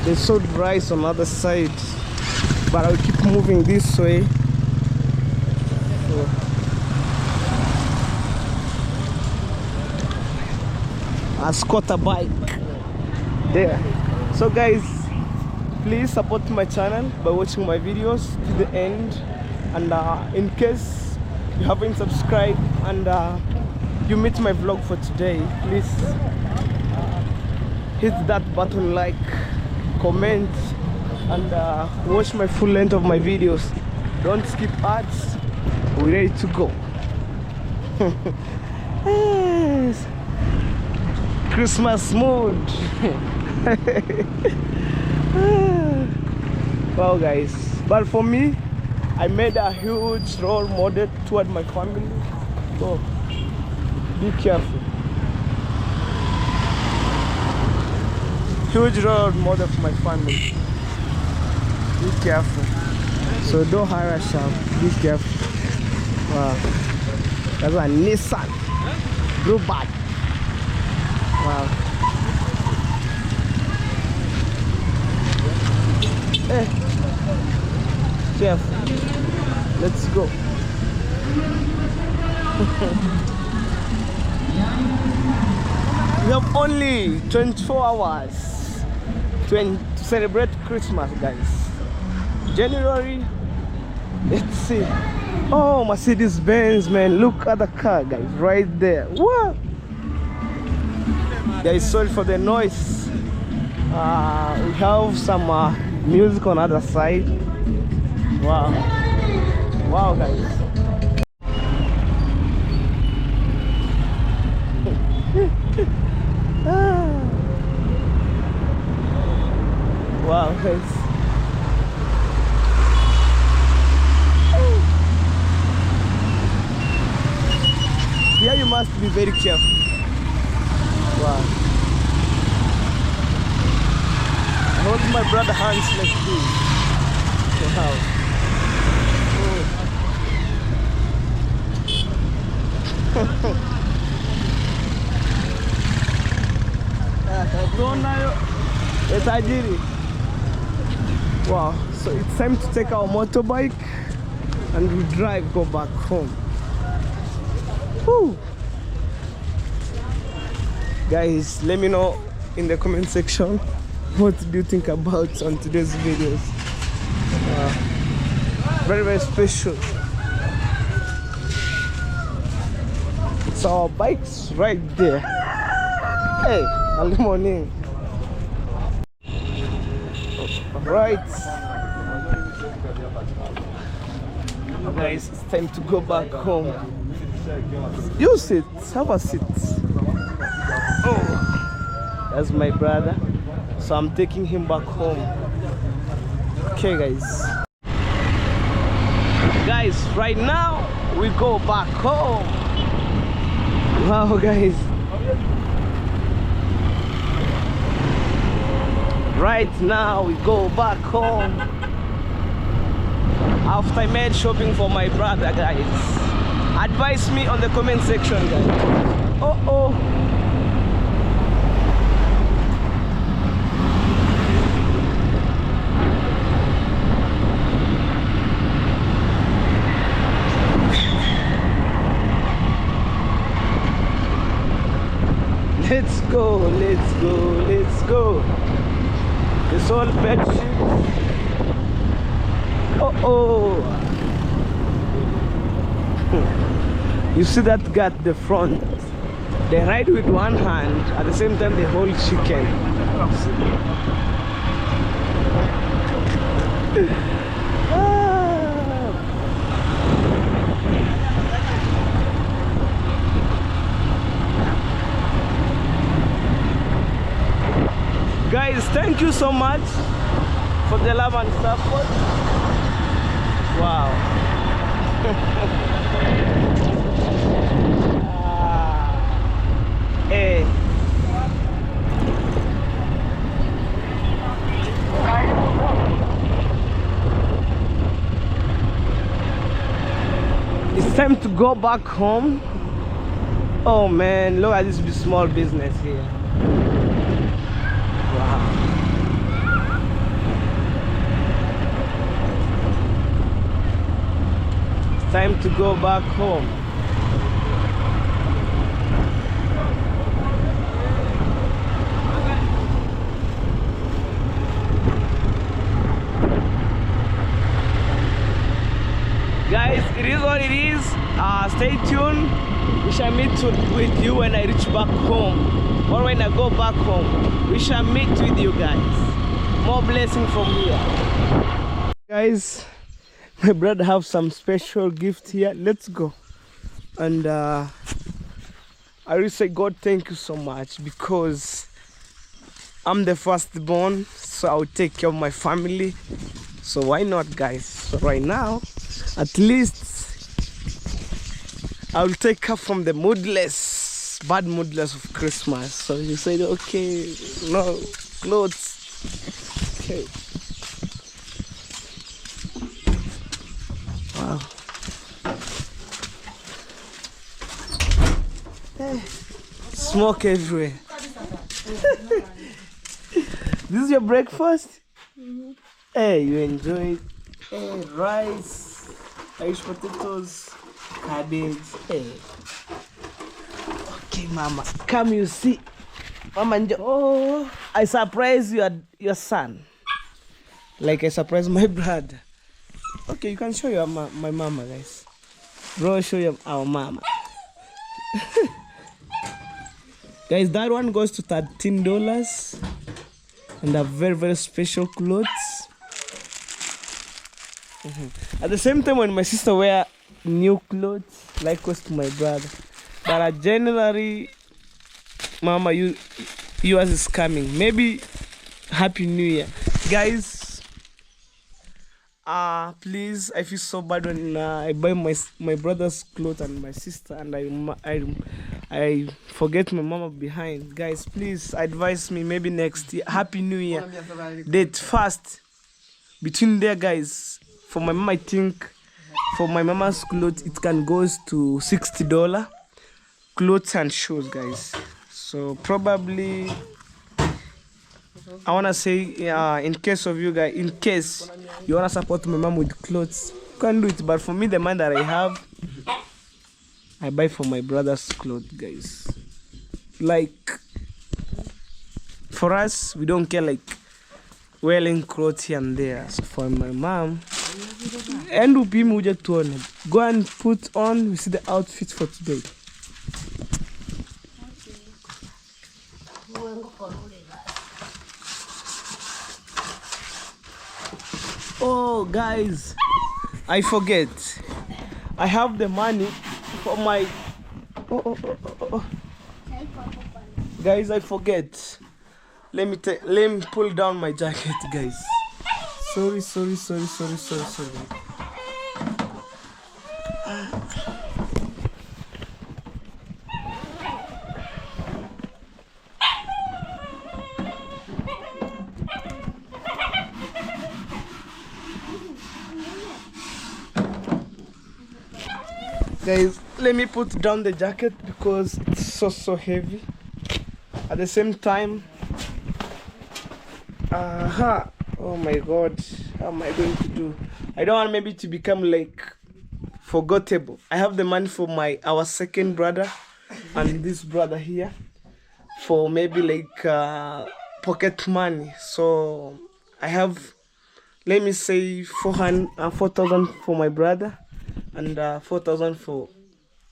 Speaker 1: They sold rice on the other side, but I'll keep moving this way. So, a squatter bike there. So guys, please support my channel by watching my videos to the end, and in case you haven't subscribed and you missed my vlog for today, please hit that button, like, comment, and watch my full length of my videos. Don't skip ads. We're ready to go. Yes. Christmas mood. Wow, guys. But for me, I made a huge role model toward my family. So be careful. Huge role model for my family. Be careful. So don't hire a shop. Be careful. Wow. That's a Nissan. Robot. Wow. Hey. Careful. Let's go. We have only 24 hours to celebrate Christmas, guys. January, let's see. Oh, Mercedes Benz, man. Look at the car, guys, right there. What? Guys, sorry for the noise. We have some music on the other side. Wow. Wow, guys. Wow, guys. Here you must be very careful. Wow. I hold my brother hands like this. Wow. Wow, so it's time to take our motorbike and we go back home. Whew. Guys, let me know in the comment section what do you think about on today's videos. Very, very special. So our bike's right there. Hey, early morning. Right. Guys, it's time to go back home. You sit, have a seat. Oh, that's my brother. So I'm taking him back home. Okay, guys. Guys, right now we go back home. Wow, guys. Right now we go back home. After I made shopping for my brother, guys. Advise me on the comment section, guys. Oh. Let's go, let's go, let's go. It's all bed sheets. Oh. You see that guy at the front? They ride with one hand, at the same time they hold chicken. Guys, thank you so much for the love and support. Wow. Hey. It's time to go back home. Oh man, look at this small business here. Wow. It's time to go back home. Guys, it is what it is. Stay tuned. We shall meet with you when I reach back home, or when I go back home. We shall meet with you guys. More blessing from here. Guys, my brother have some special gift here. Let's go. And I will say, God, thank you so much, because I'm the firstborn, so I'll take care of my family. So why not, guys? So right now, at least I will take her from the bad moodless of Christmas. So you said, okay, no clothes. Okay. Wow. Hey. Smoke everywhere. This is your breakfast? Hey, you enjoy it? Hey, rice, Irish potatoes, cabbage. Hey. Okay, Mama, come you see. Mama, oh, I surprise your son. Like I surprise my brother. Okay, you can show your my mama, guys. Bro, show you our mama. Guys, that one goes to $13 and a very, very special clothes. At the same time, when my sister wear new clothes, likewise to my brother. But generally, Mama, yours is coming. Maybe Happy New Year, guys. Please, I feel so bad when I buy my brother's clothes and my sister, and I forget my mama behind. Guys, please advise me. Maybe next year, Happy New Year, date fast between there, guys. For my mom, I think for my mama's clothes, it can go to $60 clothes and shoes, guys. So probably I wanna say, in case of you guys, in case you wanna support my mom with clothes, you can do it. But for me, the man that I have, I buy for my brother's clothes, guys. Like for us, we don't care like wearing clothes here and there. So for my mom, and go and put on. We see the outfit for today. Oh, guys, I forget. I have the money for my. Oh. Guys, I forget. Let me pull down my jacket, guys. Sorry. Guys, let me put down the jacket because it's so heavy. At the same time, oh my god, how am I going to do? I don't want maybe to become like forgettable. I have the money for our second brother and this brother here for maybe like pocket money. So I have, let me say, 4,000 for my brother and 4,000 for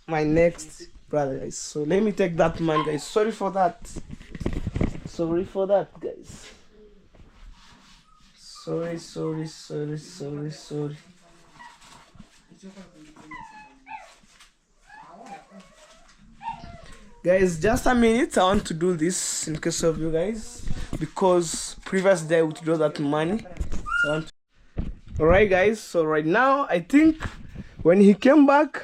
Speaker 1: my next brother, guys. So let me take that man, guys. Sorry for that, guys. Sorry. Guys, just a minute. I want to do this in case of you guys, because previous day I would draw that money. Alright, guys. So right now, I think when he came back,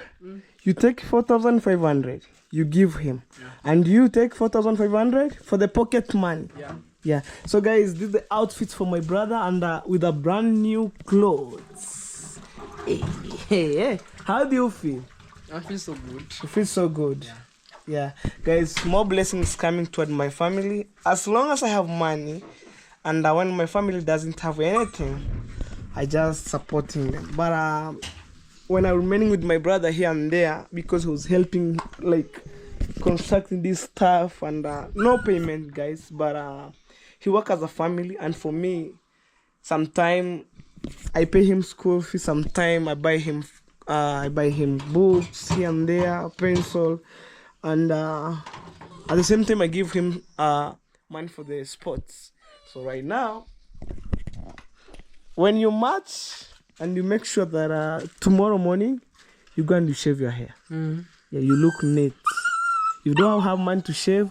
Speaker 1: you take 4,500. You give him, and you take 4,500 for the pocket money. Yeah. So guys, this is the outfit for my brother, and with a brand new clothes. Hey. How do you feel?
Speaker 6: I feel so good.
Speaker 1: You feel so good. Yeah. Guys, more blessings coming toward my family. As long as I have money, and when my family doesn't have anything, I just supporting them. But when I'm remaining with my brother here and there, because he was helping like constructing this stuff, and no payment, guys, but he work as a family. And for me, sometime I pay him school fees, sometime I buy him books here and there, pencil, and at the same time I give him money for the sports. So right now, when you match and you make sure that tomorrow morning you go and you shave your hair. Yeah, you look neat. If you don't have money to shave,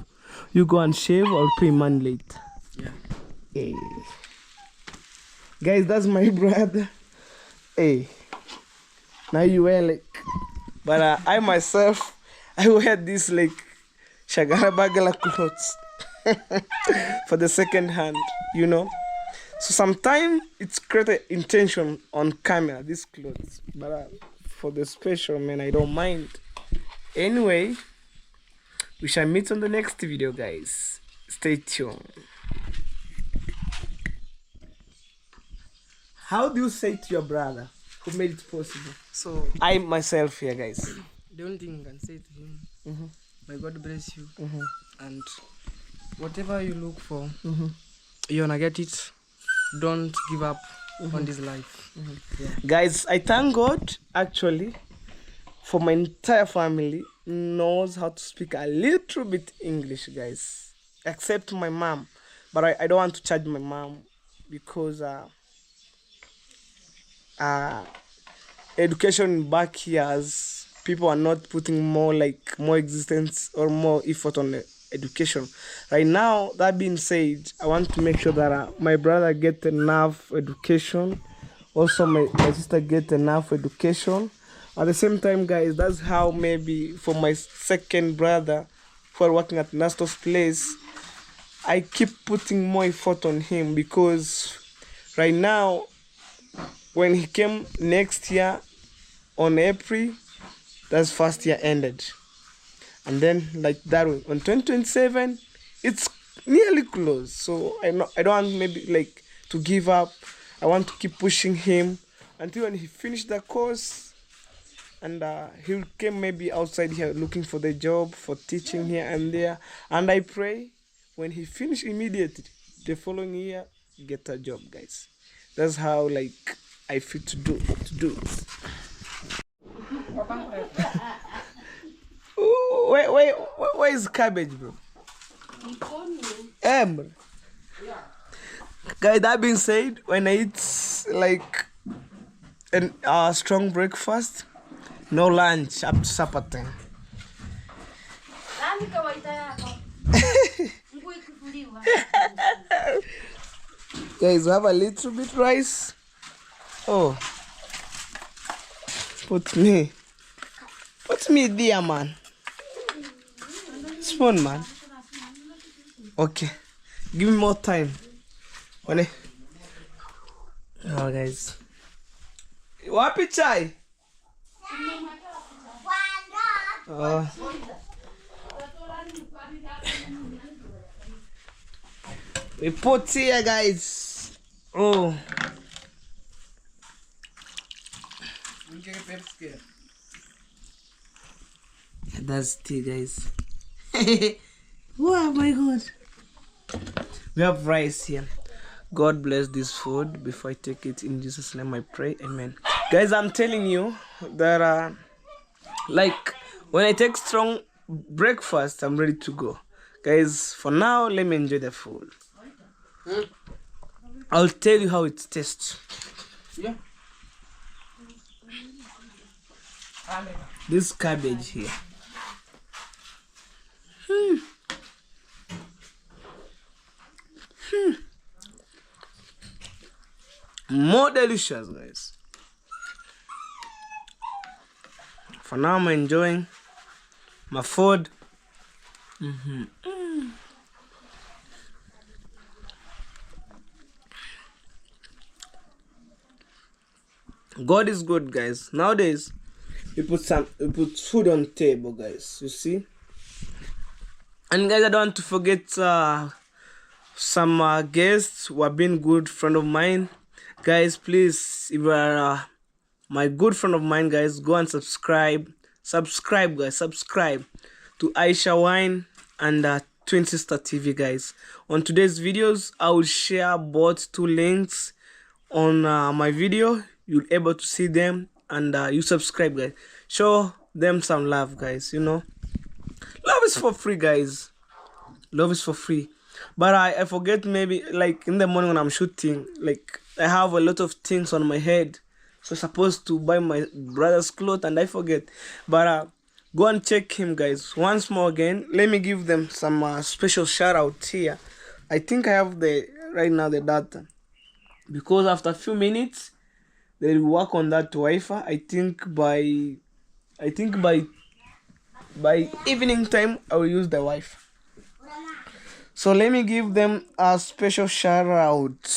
Speaker 1: you go and shave or pay money later. Yeah. Guys, that's my brother. Hey, now you wear like, but I myself, I wear this like Shagara Bagala clothes for the second hand, you know. So sometimes it's created intention on camera, these clothes, but for the special, man, I don't mind. Anyway, we shall meet on the next video, guys. Stay tuned. How do you say to your brother who made it possible?
Speaker 6: So
Speaker 1: I myself here, guys.
Speaker 6: the only thing I can say to him, may God bless you, and whatever you look for, you're gonna get it. Don't give up on this life.
Speaker 1: Guys, I thank God actually for my entire family knows how to speak a little bit English, guys, except my mom. But I don't want to charge my mom because education back here, people are not putting more existence or more effort on education right now. That being said, I want to make sure that my brother get enough education, also my sister get enough education at the same time, guys. That's how maybe for my second brother who are working at Nastor's place, I keep putting more effort on him, because right now when he came next year on April, that's first year ended. And then like that way, on 2027, it's nearly close. So I don't want maybe like to give up. I want to keep pushing him until when he finished the course, and he'll come maybe outside here looking for the job for teaching here and there. And I pray when he finish immediately, the following year, get a job, guys. That's how like I feel to do it. Ooh, where is cabbage, bro? Bro. Guys, that being said, when I eat like a strong breakfast, no lunch up to supper time. Guys, we have a little bit rice. Oh, put me there, man. Spoon, man. Okay, give me more time. Oh, guys. Wapi chai? Oh. We put here, guys. Oh. That's tea, guys. Oh my God. We have rice here. God bless this food. Before I take it, in Jesus' name I pray. Amen. Guys, I'm telling you that like when I take strong breakfast, I'm ready to go. Guys, for now, let me enjoy the food. I'll tell you how it tastes.
Speaker 6: Yeah.
Speaker 1: This cabbage here. More delicious, guys. For now, I'm enjoying my food. God is good, guys. Nowadays, we put food on table, guys. You see. And guys, I don't want to forget some guests who have been good friend of mine. Guys, please, if you are my good friend of mine, guys, go and subscribe. Subscribe, guys. Subscribe to Aisha Wine and Twin Sister TV, guys. On today's videos, I will share both two links on my video. You'll able to see them, and you subscribe, guys. Show them some love, guys. You know, love is for free, guys. Love is for free. But I forget, maybe like in the morning when I'm shooting, like I have a lot of things on my head. So I'm supposed to buy my brother's clothes and I forget. But go and check him, guys. Once more again, let me give them some special shout out here. I think I have right now the data. because after a few minutes they will work on that Wi-Fi. I think by evening time I will use the Wi-Fi. So let me give them a special shout out.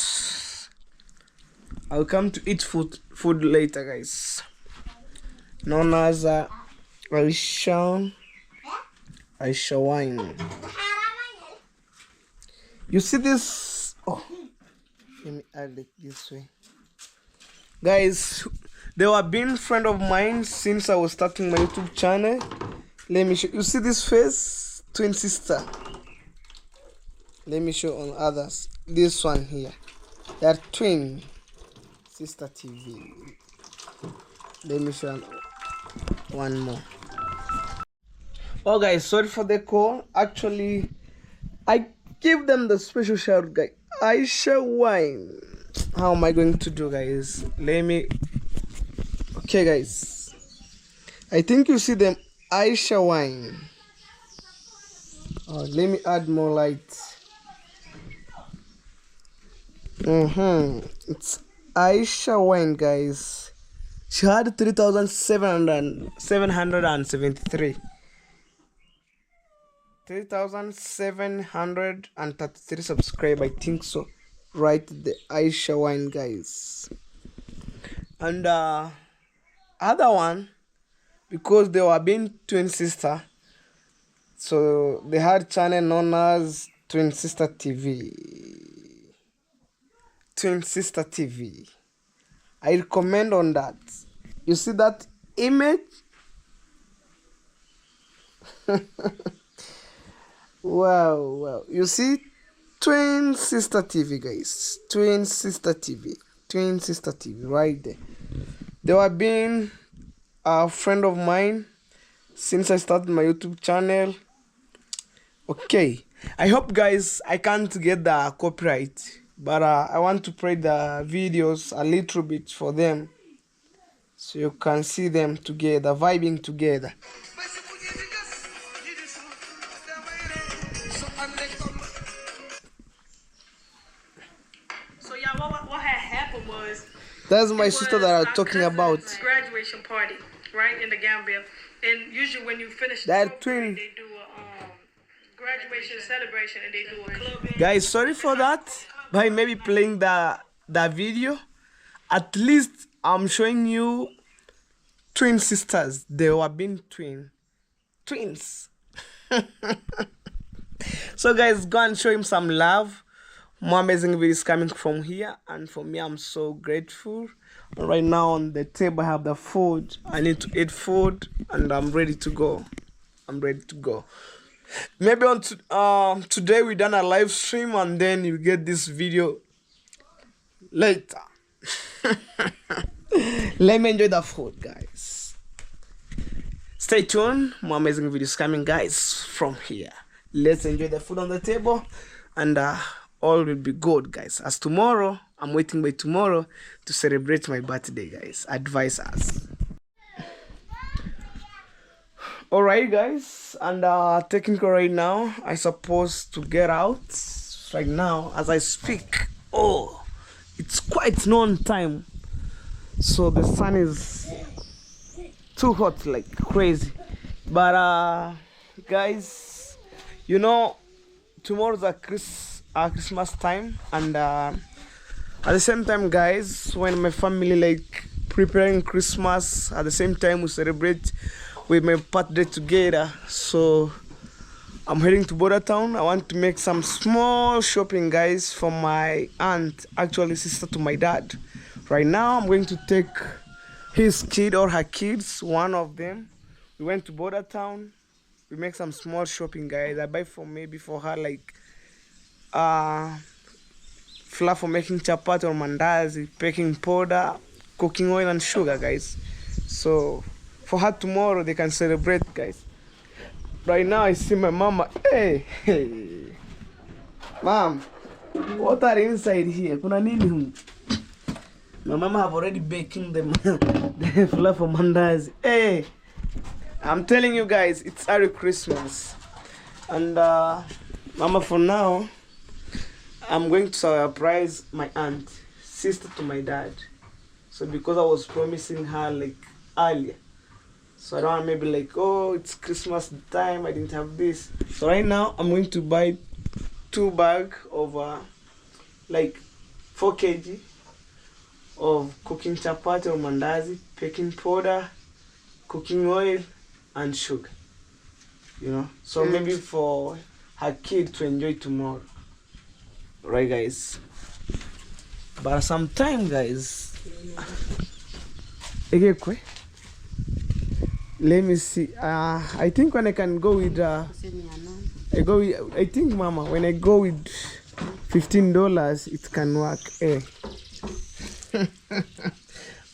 Speaker 1: I'll come to eat food later, guys. Known as Aisha wine. You see this? Oh, let me add it this way, guys. They were been friend of mine since I was starting my YouTube channel. Let me show you. See this face? Twin sister. Let me show on others. This one here. They are twin sister TV. Let me show one more. Oh guys, sorry for the call. Actually, I give them the special shout out, guys. Aisha wine. How am I going to do, guys? Let me. Okay, guys. I think you see them. Aisha wine. Oh, let me add more light. It's Aisha wine, guys. She had 3,773. 3,733 subscribe, I think so. Right, the Aisha wine, guys. And other one, because they were being twin sister, so they had channel known as Twin Sister TV. Twin Sister TV. I recommend on that. You see that image? Wow. You see Twin Sister TV, guys. Twin Sister TV right there. They were being a friend of mine since I started my YouTube channel. Okay, I hope, guys, I can't get the copyright, but I want to play the videos a little bit for them so you can see them together, vibing together.
Speaker 7: So y'all, what had happened was
Speaker 1: That's my sister that I'm talking about.
Speaker 7: graduation party, right, in the Gambia. And usually when you finish the
Speaker 1: That
Speaker 7: program,
Speaker 1: twin.
Speaker 7: they do a graduation celebration and they do a club.
Speaker 1: Guys, sorry for that. By maybe playing the video, at least I'm showing you twin sisters. They were being twins. So guys, go and show him some love. More amazing videos coming from here, and for me, I'm so grateful. Right now on the table I have the food. I need to eat food, and I'm ready to go. Maybe on today we done a live stream, and then you get this video later. Let me enjoy the food, guys. Stay tuned. More amazing videos coming, guys, from here. Let's enjoy the food on the table, and all will be good, guys. As tomorrow, I'm waiting by tomorrow to celebrate my birthday, guys. Advise us. Alright, guys, and technical right now, I supposed to get out right now as I speak. Oh, it's quite noon time, so the sun is too hot like crazy. But guys, you know, tomorrow's a Christmas time, and at the same time, guys, when my family like preparing Christmas, at the same time we celebrate with my birthday together. So I'm heading to Border Town. I want to make some small shopping, guys, for my aunt, actually sister to my dad. Right now I'm going to take his kid or her kids, one of them. We went to Border Town. We make some small shopping, guys. I buy for her like flour for making chapati or mandazi, baking powder, cooking oil and sugar, guys. So for her tomorrow they can celebrate, guys. Right now I see my mama. Hey, mom, what are inside here? Kuna nini humu? My mama have already baking them the flour for mandazi. Hey, I'm telling you guys, it's early Christmas. And mama, for now I'm going to surprise my aunt sister to my dad. So because I was promising her like earlier, so I don't want maybe like, oh, it's Christmas time, I didn't have this. So right now I'm going to buy 2 bags of like 4 kg of cooking chapati or mandazi, baking powder, cooking oil, and sugar. You know, so maybe for her kid to enjoy tomorrow. Right, guys? But sometime, guys, let me see. I think when I can go with I think mama, when I go with $15, it can work.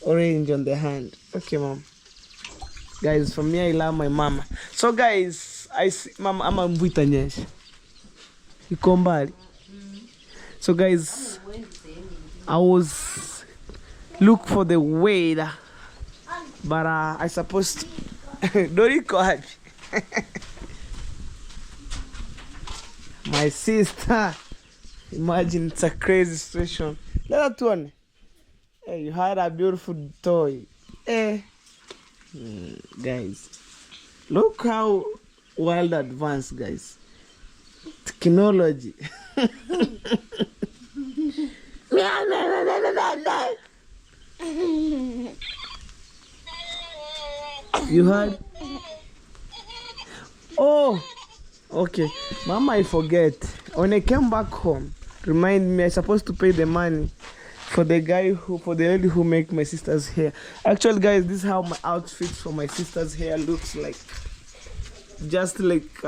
Speaker 1: Orange on the hand. Okay, mom. Guys, for me, I love my mama. So guys, I see mama, ama mvita nyesha. Iko mbali. So guys, I was look for the weather, but I supposed to Doriko happy. My sister, imagine, it's a crazy situation. Let that one. Hey, you had a beautiful toy. Guys, look how world advanced, guys. Technology. You heard? Oh, okay. Mama, I forget. When I came back home, remind me, I supposed to pay the money for the lady who make my sister's hair. Actually, guys, this is how my outfits for my sister's hair looks like. Just like,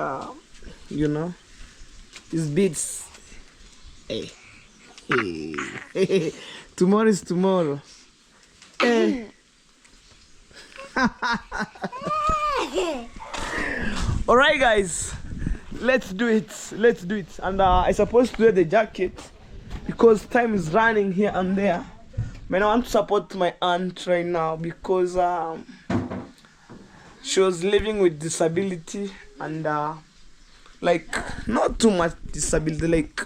Speaker 1: you know, it's beads. Hey. Tomorrow is tomorrow. Alright, guys, let's do it. And I supposed to wear the jacket because time is running here and there. Man, I want to support my aunt right now because she was living with disability and like not too much disability, like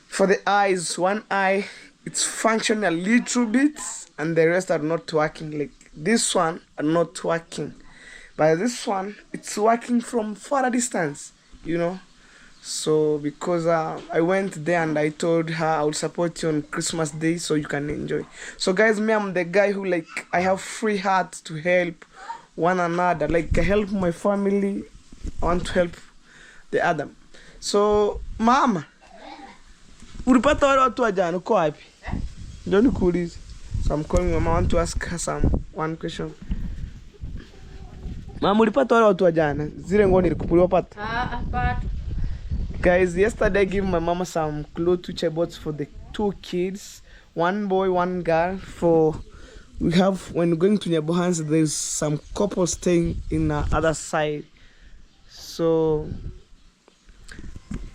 Speaker 1: for the eyes, one eye it's functioning a little bit and the rest are not working. Like this one are not working, but this one it's working from far distance, you know. So because I went there and I told her I will support you on Christmas Day so you can enjoy. So guys, me, I'm the guy who like I have free heart to help one another. Like I help my family, I want to help the other. So mama, ulipata wale watu wa jana uko wapi? Ndio nikuulize. So I'm calling mama, I want to ask her one question. Mama, ulipata wale watu wa jana? Zile nguo nilikupuliwa pata?
Speaker 4: Hapana.
Speaker 1: Guys, yesterday I gave my mama some clothes which I bought for the 2 kids, 1 boy, 1 girl. We have, when going to Nyabohan's, there's some couple staying in the other side. So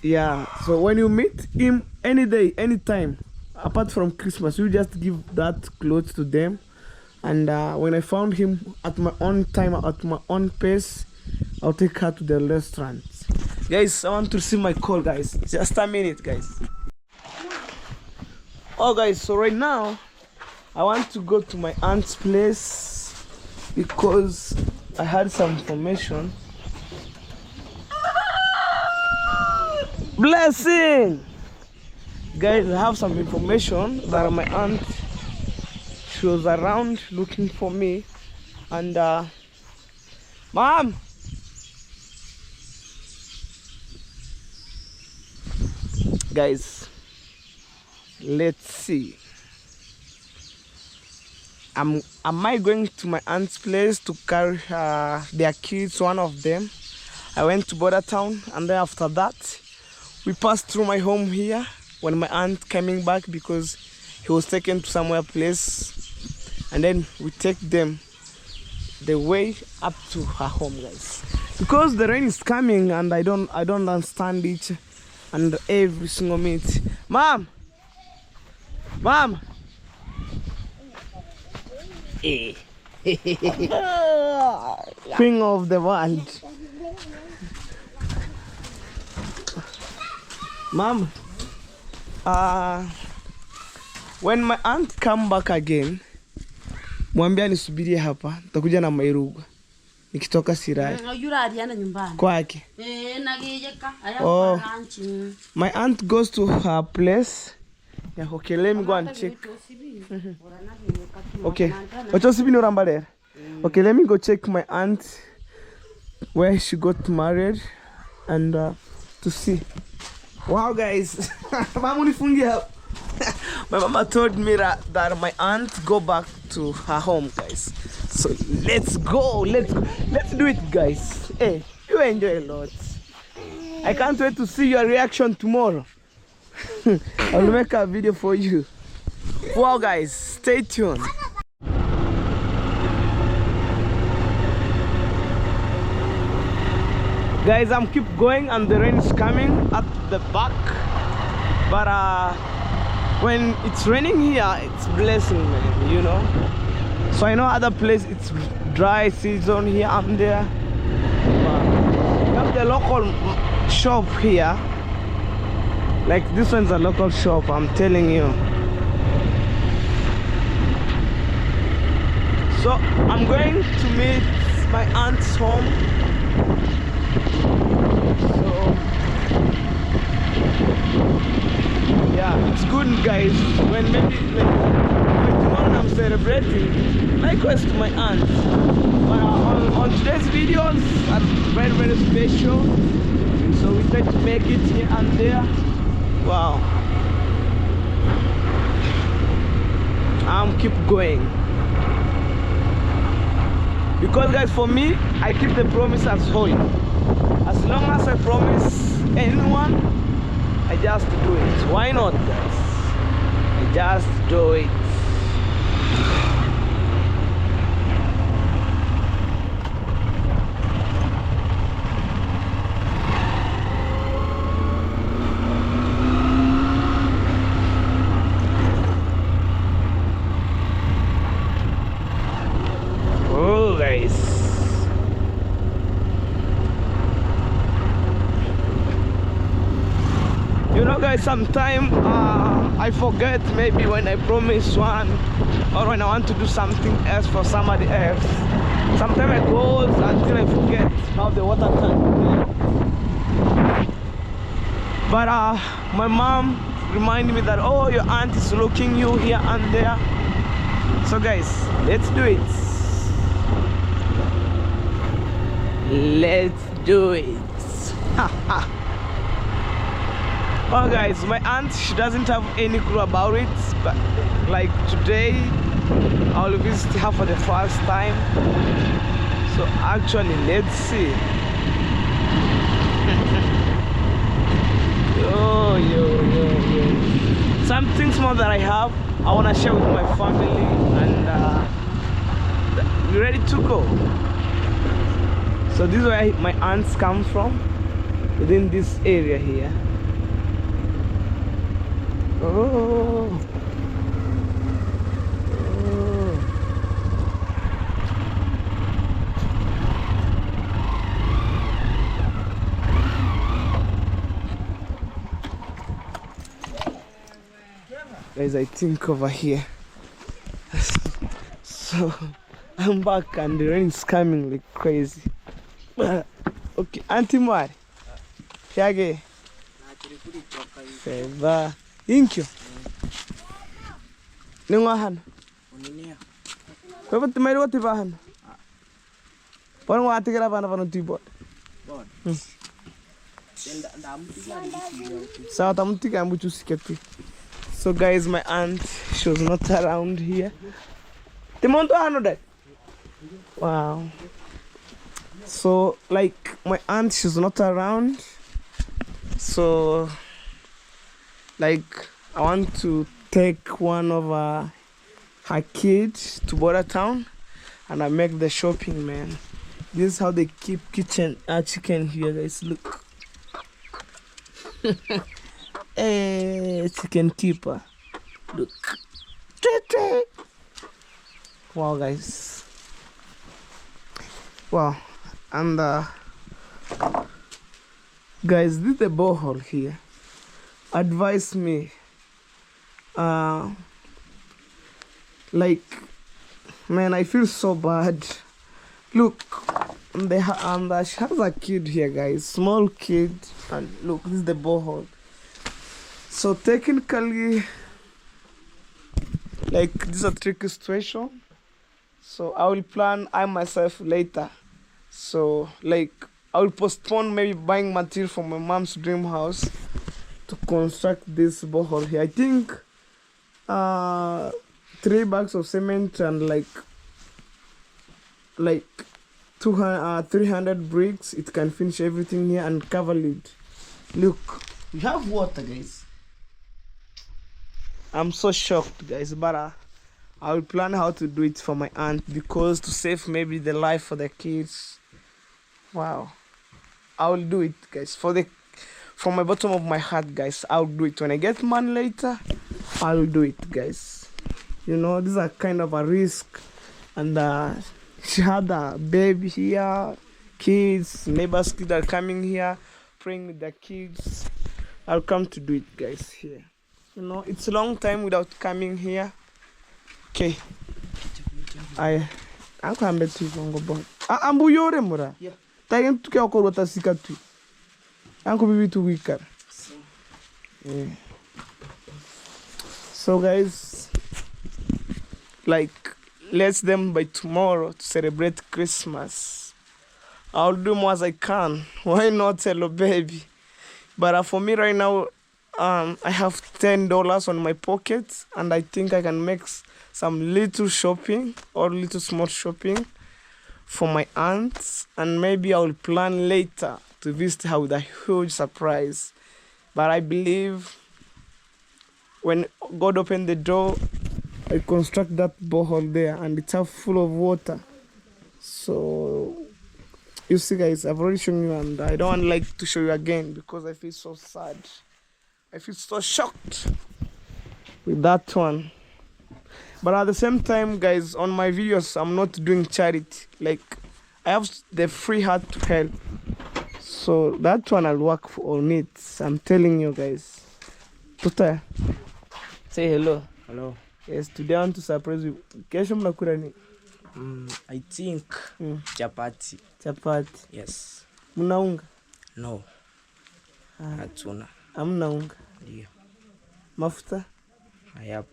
Speaker 1: yeah, so when you meet him any day, anytime, apart from Christmas, you just give that clothes to them. And when I found him at my own time, at my own pace, I'll take her to the restaurant. Guys, I want to receive my call, guys. Just a minute, guys. Oh, guys, so right now, I want to go to my aunt's place because I had some information. Blessing! Guys, I have some information that my aunt, she was around looking for me. And, Mom! Guys, let's see. Am I going to my aunt's place to carry their kids, one of them? I went to Border Town, and then after that, we passed through my home here when my aunt coming back because he was taken to somewhere place, and then we take them the way up to her home, guys. Because the rain is coming and I don't understand it. And every single minute, Mom, Queen of the world, Mom. When my aunt come back again, mwambia nisubirie hapa, nitakuja na Mairuga. Nikitoka Sirai.
Speaker 4: Yura alienda nyumbani.
Speaker 1: Kwake.
Speaker 4: Nagejeka.
Speaker 1: Oh. My aunt goes to her place. Yeah, okay, let me go and check. Okay. Okay, let me go check my aunt where she got married and to see. Wow, guys. My mama told me that my aunt go back to her home, guys. So let's go. Let's do it, guys. Hey, you enjoy a lot. I can't wait to see your reaction tomorrow. I'll make a video for you. Wow, guys, stay tuned. Guys, I'm keep going and the rain is coming at the back. But when it's raining here, it's blessing, man, you know. So I know other place it's dry season here and there. We have the local shop here. Like this one's a local shop, I'm telling you. So I'm going to meet my aunt's home. So yeah, it's good, guys. When tomorrow I'm celebrating, likewise to my aunt. But on today's videos are very, very special. So we try to make it here and there. Wow. I'm keep going. Because, guys, for me, I keep the promise as whole. As long as I promise anyone, I just do it. Why not, guys? I just do it. Oh, guys. You know, guys, sometimes I forget maybe when I promise one or when I want to do something else for somebody else. Sometimes I go until I forget how the water tank. But my mom reminded me that, oh, your aunt is looking you here and there. So, guys, let's do it. Let's do it. Oh, guys, my aunt, she doesn't have any clue about it, but like today I'll visit her for the first time. So actually, let's see. Yo. Something small that I have, I want to share with my family, and we're ready to go. So this is where my aunts come from, within this area here. Oh. Guys, I think over here. So I'm back and the rain is coming like crazy. Okay, Auntie Mari. Shage. Feva. Thank you. Nengahan. Papa tumai roti bahan. Pon ngati kira bana bana tibot. Sawa tamuti kambu chusiketi. So guys, my aunt, she was not around here. Timonto hano dad. Wow. So like my aunt, she's not around. So like I want to take one of her kids to border town and I make the shopping, man. This is how they keep chicken here, guys. Look. Hey, chicken keeper. Look. Wow, guys. Wow. And guys, this is the borehole here. Advise me Like, man, I feel so bad. Look, she has a kid here, guys, small kid, and look, this is the borehole. So technically, like, this is a tricky situation. So I will plan I myself later. So like, I will postpone maybe buying material from my mom's dream house to construct this borehole here. I think 3 bags of cement and like 300 bricks, it can finish everything here and cover it. Look, we have water, guys. I'm so shocked, guys, but I will plan how to do it for my aunt, because to save maybe the life for the kids. Wow, I will do it, guys, from my bottom of my heart, guys. I'll do it when I get money later. I'll do it, guys. You know, this is a kind of a risk, and she had a baby here, kids, neighbors' kids are coming here, praying with their kids. I'll come to do it, guys, here. You know, it's a long time without coming here. Okay. I'm coming to you, boy. I'm buyore mura. Yeah. Tayen tu kya korota sikatu. Anko bibi tu weaker. Yeah. So guys, like, let's them by tomorrow to celebrate Christmas. I'll do more as I can. Why not, hello baby? But for me right now, I have $10 on my pocket, and I think I can make some little shopping or little small shopping for my aunts, and maybe I will plan later to visit her with a huge surprise. But I believe when God opened the door, I construct that borehole there, and it's half full of water. So you see, guys, I've already shown you, and I don't like to show you again because I feel so sad. I feel so shocked with that one. But at the same time, guys, on my videos, I'm not doing charity. Like, I have the free heart to help. So that one I'll work on it. I'm telling you, guys. Tuta, say hello.
Speaker 6: Hello.
Speaker 1: Yes, today I want to surprise you. Kesho mnakula ni?
Speaker 6: I think chapati.
Speaker 1: Chapati.
Speaker 6: Yes.
Speaker 1: Mnaunga?
Speaker 6: No. Hatuna.
Speaker 1: Hamna unga?
Speaker 6: Ndio.
Speaker 1: Mafuta?
Speaker 6: Hayapo.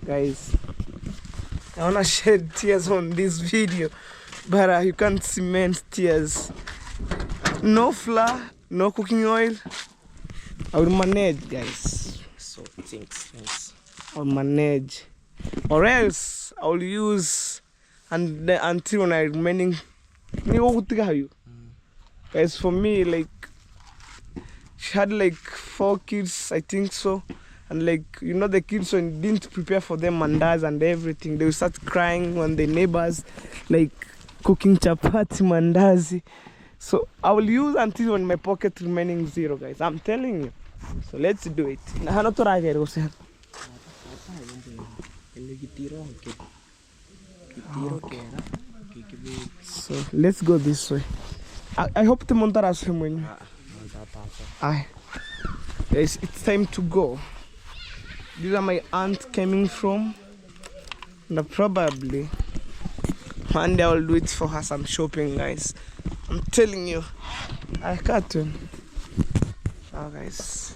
Speaker 1: Guys, I wanna shed tears on this video, but you can't see men's tears. No flour, no cooking oil. I will manage, guys.
Speaker 6: So thanks.
Speaker 1: I'll manage, or else I will use until when I remaining. Guys, for me, like, she had like 4 kids, I think so. And like, you know, the kids, when didn't prepare for them mandas and everything, they will start crying when the neighbors like cooking chapati mandazi. So I will use until when my pocket remaining 0, guys. I'm telling you. So let's do it. So let's go this way. I hope the montaras when guys, it's time to go. These are my aunt coming from, and probably one day I will do it for her some shopping, guys. I'm telling you. I can't. Oh, guys,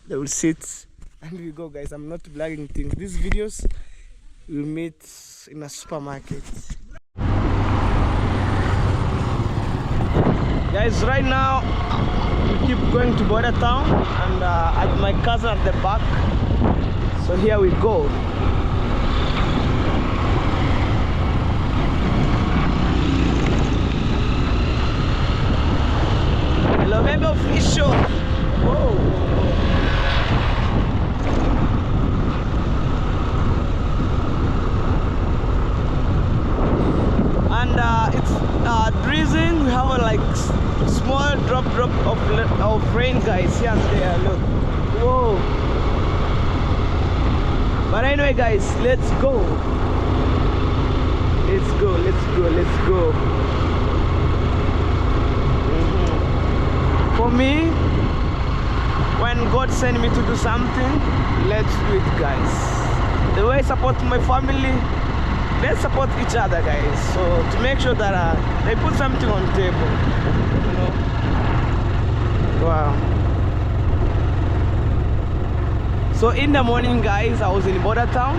Speaker 1: they will sit and we go, guys. I'm not blagging things. These videos we'll meet in a supermarket. Guys, right now we keep going to border town, and at my cousin at the back. So here we go. Hello, baby official. Whoa. And it's drizzling. We have a like small drop of rain, guys, here and there. Look. Whoa. But anyway, guys, let's go. Let's go. For me, when God sent me to do something, let's do it, guys. the way I support my family, let's support each other, guys. So to make sure that they put something on the table, you know. Wow. So in the morning, guys, I was in Border Town.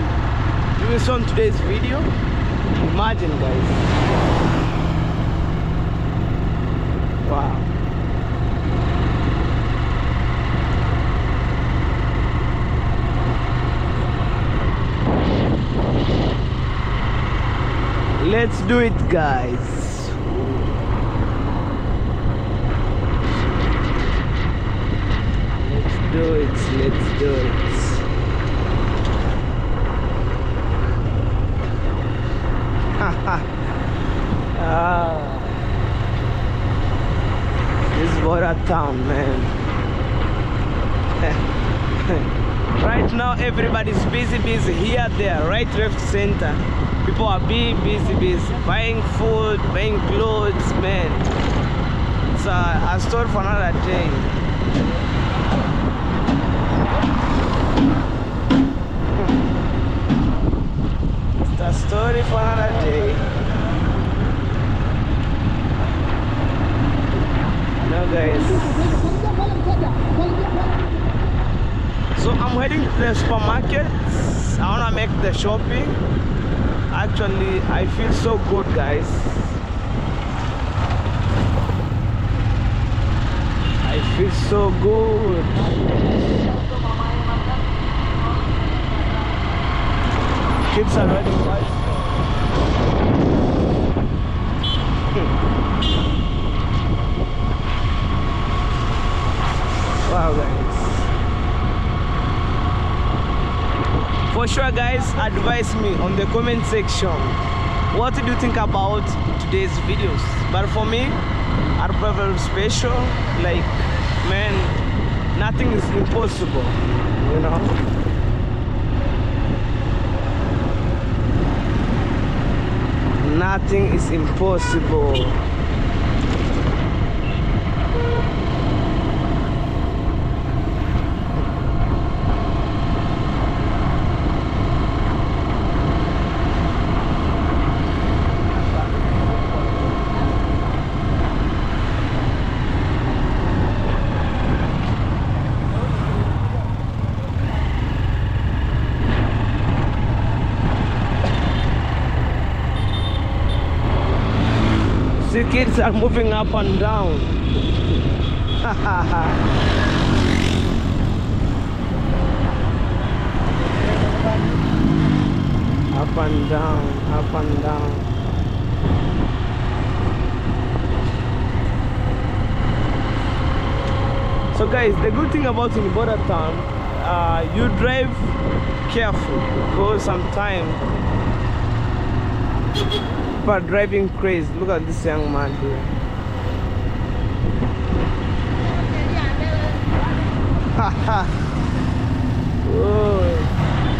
Speaker 1: You will see on today's video. Imagine, guys. Wow. Let's do it, guys. Let's do it. Let's do it. This is Border Town, man. Right now, everybody's busy here, there, right, left, center. People are busy, buying food, buying clothes, man. It's a story for another day. It's a story for another day. No, guys. So I'm heading to the supermarket. I wanna make the shopping. Actually, I feel so good, guys. I feel so good. Kids are ready, guys. Wow, guys. For sure, guys, advise me on the comment section. What do you think about today's videos? But for me, are very special. Like, man, nothing is impossible, you know. Nothing is impossible. The kids are moving up and down. Up and down, up and down. So guys, the good thing about in Border Town, you drive careful because sometimes people are driving crazy. Look at this young man here.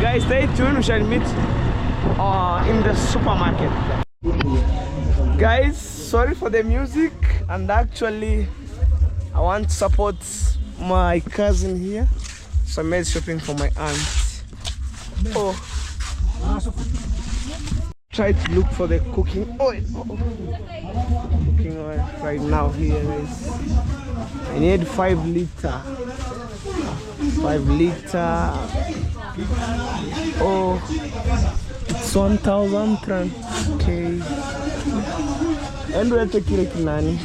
Speaker 1: Guys, stay tuned. We shall meet in the supermarket. Guys, sorry for the music, and actually I want to support my cousin here, so I made shopping for my aunt. Oh, try to look for the cooking oil. Cooking oil right now here is, I need 5 liter. 5 liter. Oh, it's 1,000 okay. And we're taking nani.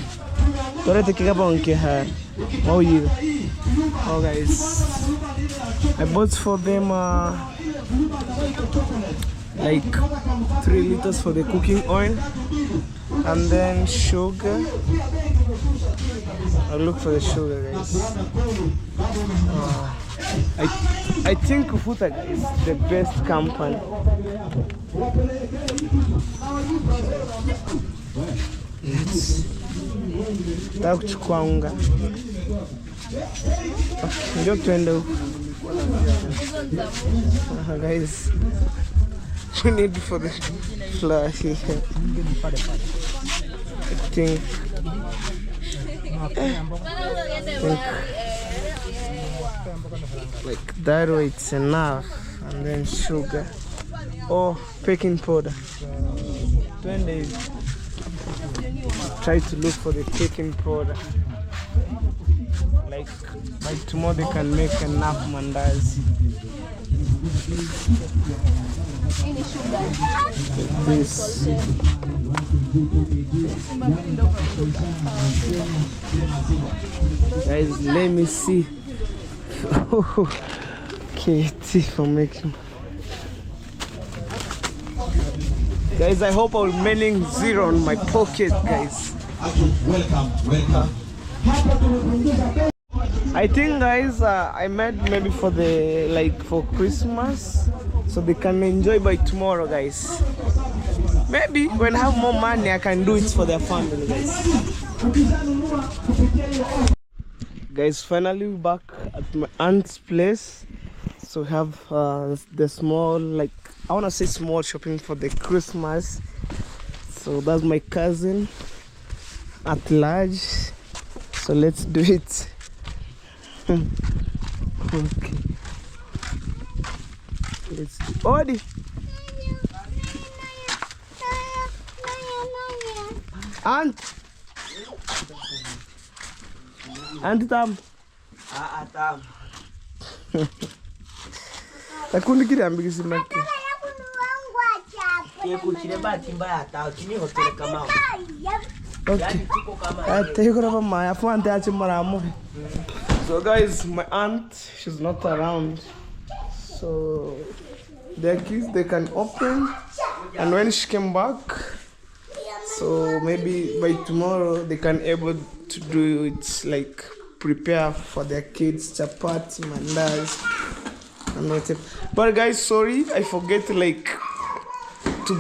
Speaker 1: We're taking about her. Oh, you. Oh, guys, I bought for them like 3 liters for the cooking oil, and then sugar. I'll look for the sugar, guys. I think Futa is the best company. Takuchukua unga. Ndio tuende huko. Guys, we need for the flour here. I think like that way it's enough, and then sugar. or baking powder? 20 days. Try to look for the baking powder. Like by tomorrow they can make enough mandazi. This. Guys, let me see. Okay, tea for making. Guys, I hope I'm remaining zero on my pocket, guys.
Speaker 8: Welcome.
Speaker 1: I think, guys, I made maybe for the for Christmas, so they can enjoy by tomorrow, guys. Maybe when I have more money, I can do it for their family, guys. Guys, finally we're back at my aunt's place. So we have the small, I want to say small shopping for the Christmas. So that's my cousin at large. So let's do it. Okay. Let's do Odi. Aunt. Aunt Tam.
Speaker 6: Tam.
Speaker 1: Takundi kile ambikisi maki.
Speaker 6: Kuchile bahati mbaya ta kimi hotel kama.
Speaker 1: Okay. Take over my afante achi maramo. So guys, my aunt, she's not around. So their kids they can open, and when she came back, so maybe by tomorrow they can able to do it, prepare for their kids chapati, mandazi, and whatever. But guys, sorry, I forget to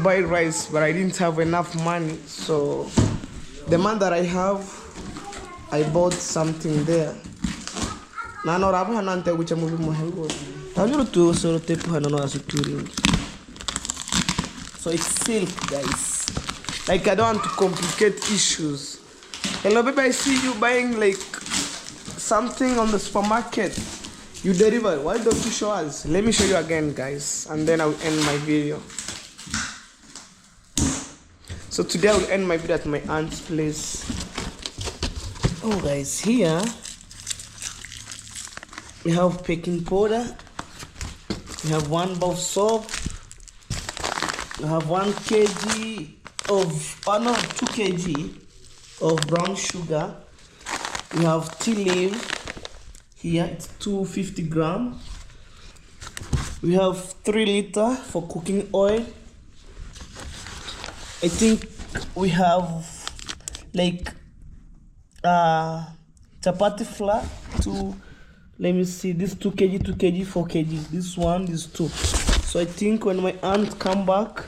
Speaker 1: buy rice, but I didn't have enough money. So the month that I have, I bought something there. Nano rabu hanante kucha movie mohengo. Tajuru tu solo tepu hanano asuturi. So it's silk, guys. I don't want to complicate issues. Hello, baby, I see you buying something on the supermarket. You deliver. Why don't you show us? Let me show you again, guys, and then I'll end my video. So today I will end my video at my aunt's place. Oh, guys, here we have baking powder. We have 1 bar of soap. We have 1 kg of, 2 kg of brown sugar. We have tea leaf. Here it's 250 grams. We have 3 liters for cooking oil. I think we have chapati flour. Let me see, this 2 kg, 2 kg, 4 kg. This one is 2. So I think when my aunt come back,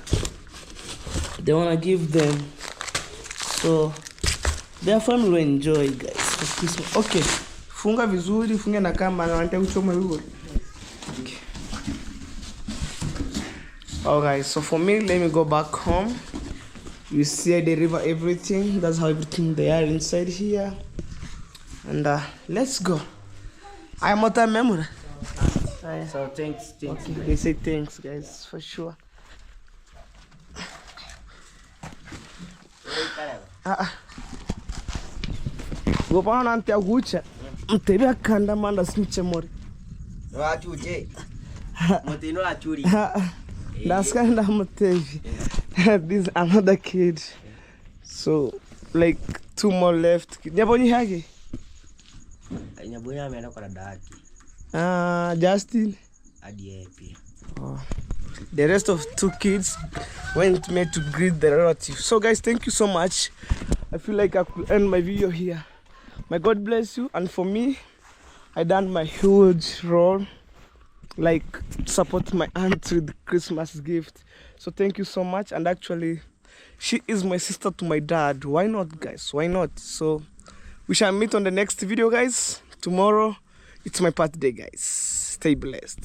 Speaker 1: they wanna give them. So their family will enjoy, guys, for Christmas. Okay, funga vizuri, funga na kamba na wanataka kuchoma hivyo. Okay. Oh guys, so for me, let me go back home. You see I deliver everything. That's how everything they are inside here. And let's go. I'm not a memory.
Speaker 6: So thanks.
Speaker 1: Okay, they say thanks, guys, for sure. Go on and tell Gucha. Maybe I can't demand a snitch more.
Speaker 6: What you say? Motino aturi.
Speaker 1: That's kind of motive. This another kid. So 2 more left. Nyabonyi hagi?
Speaker 6: Nyabonyi ameenda kwa dadaki.
Speaker 1: Justin.
Speaker 6: Happy.
Speaker 1: Oh. The rest of 2 kids went made to greet the relatives. So guys, thank you so much. I feel like I could end my video here. May God bless you. And for me, I done my huge role, support my aunt with Christmas gift. So thank you so much. And actually, she is my sister to my dad. Why not, guys? Why not? So we shall meet on the next video, guys. Tomorrow, it's my birthday, guys. Stay blessed.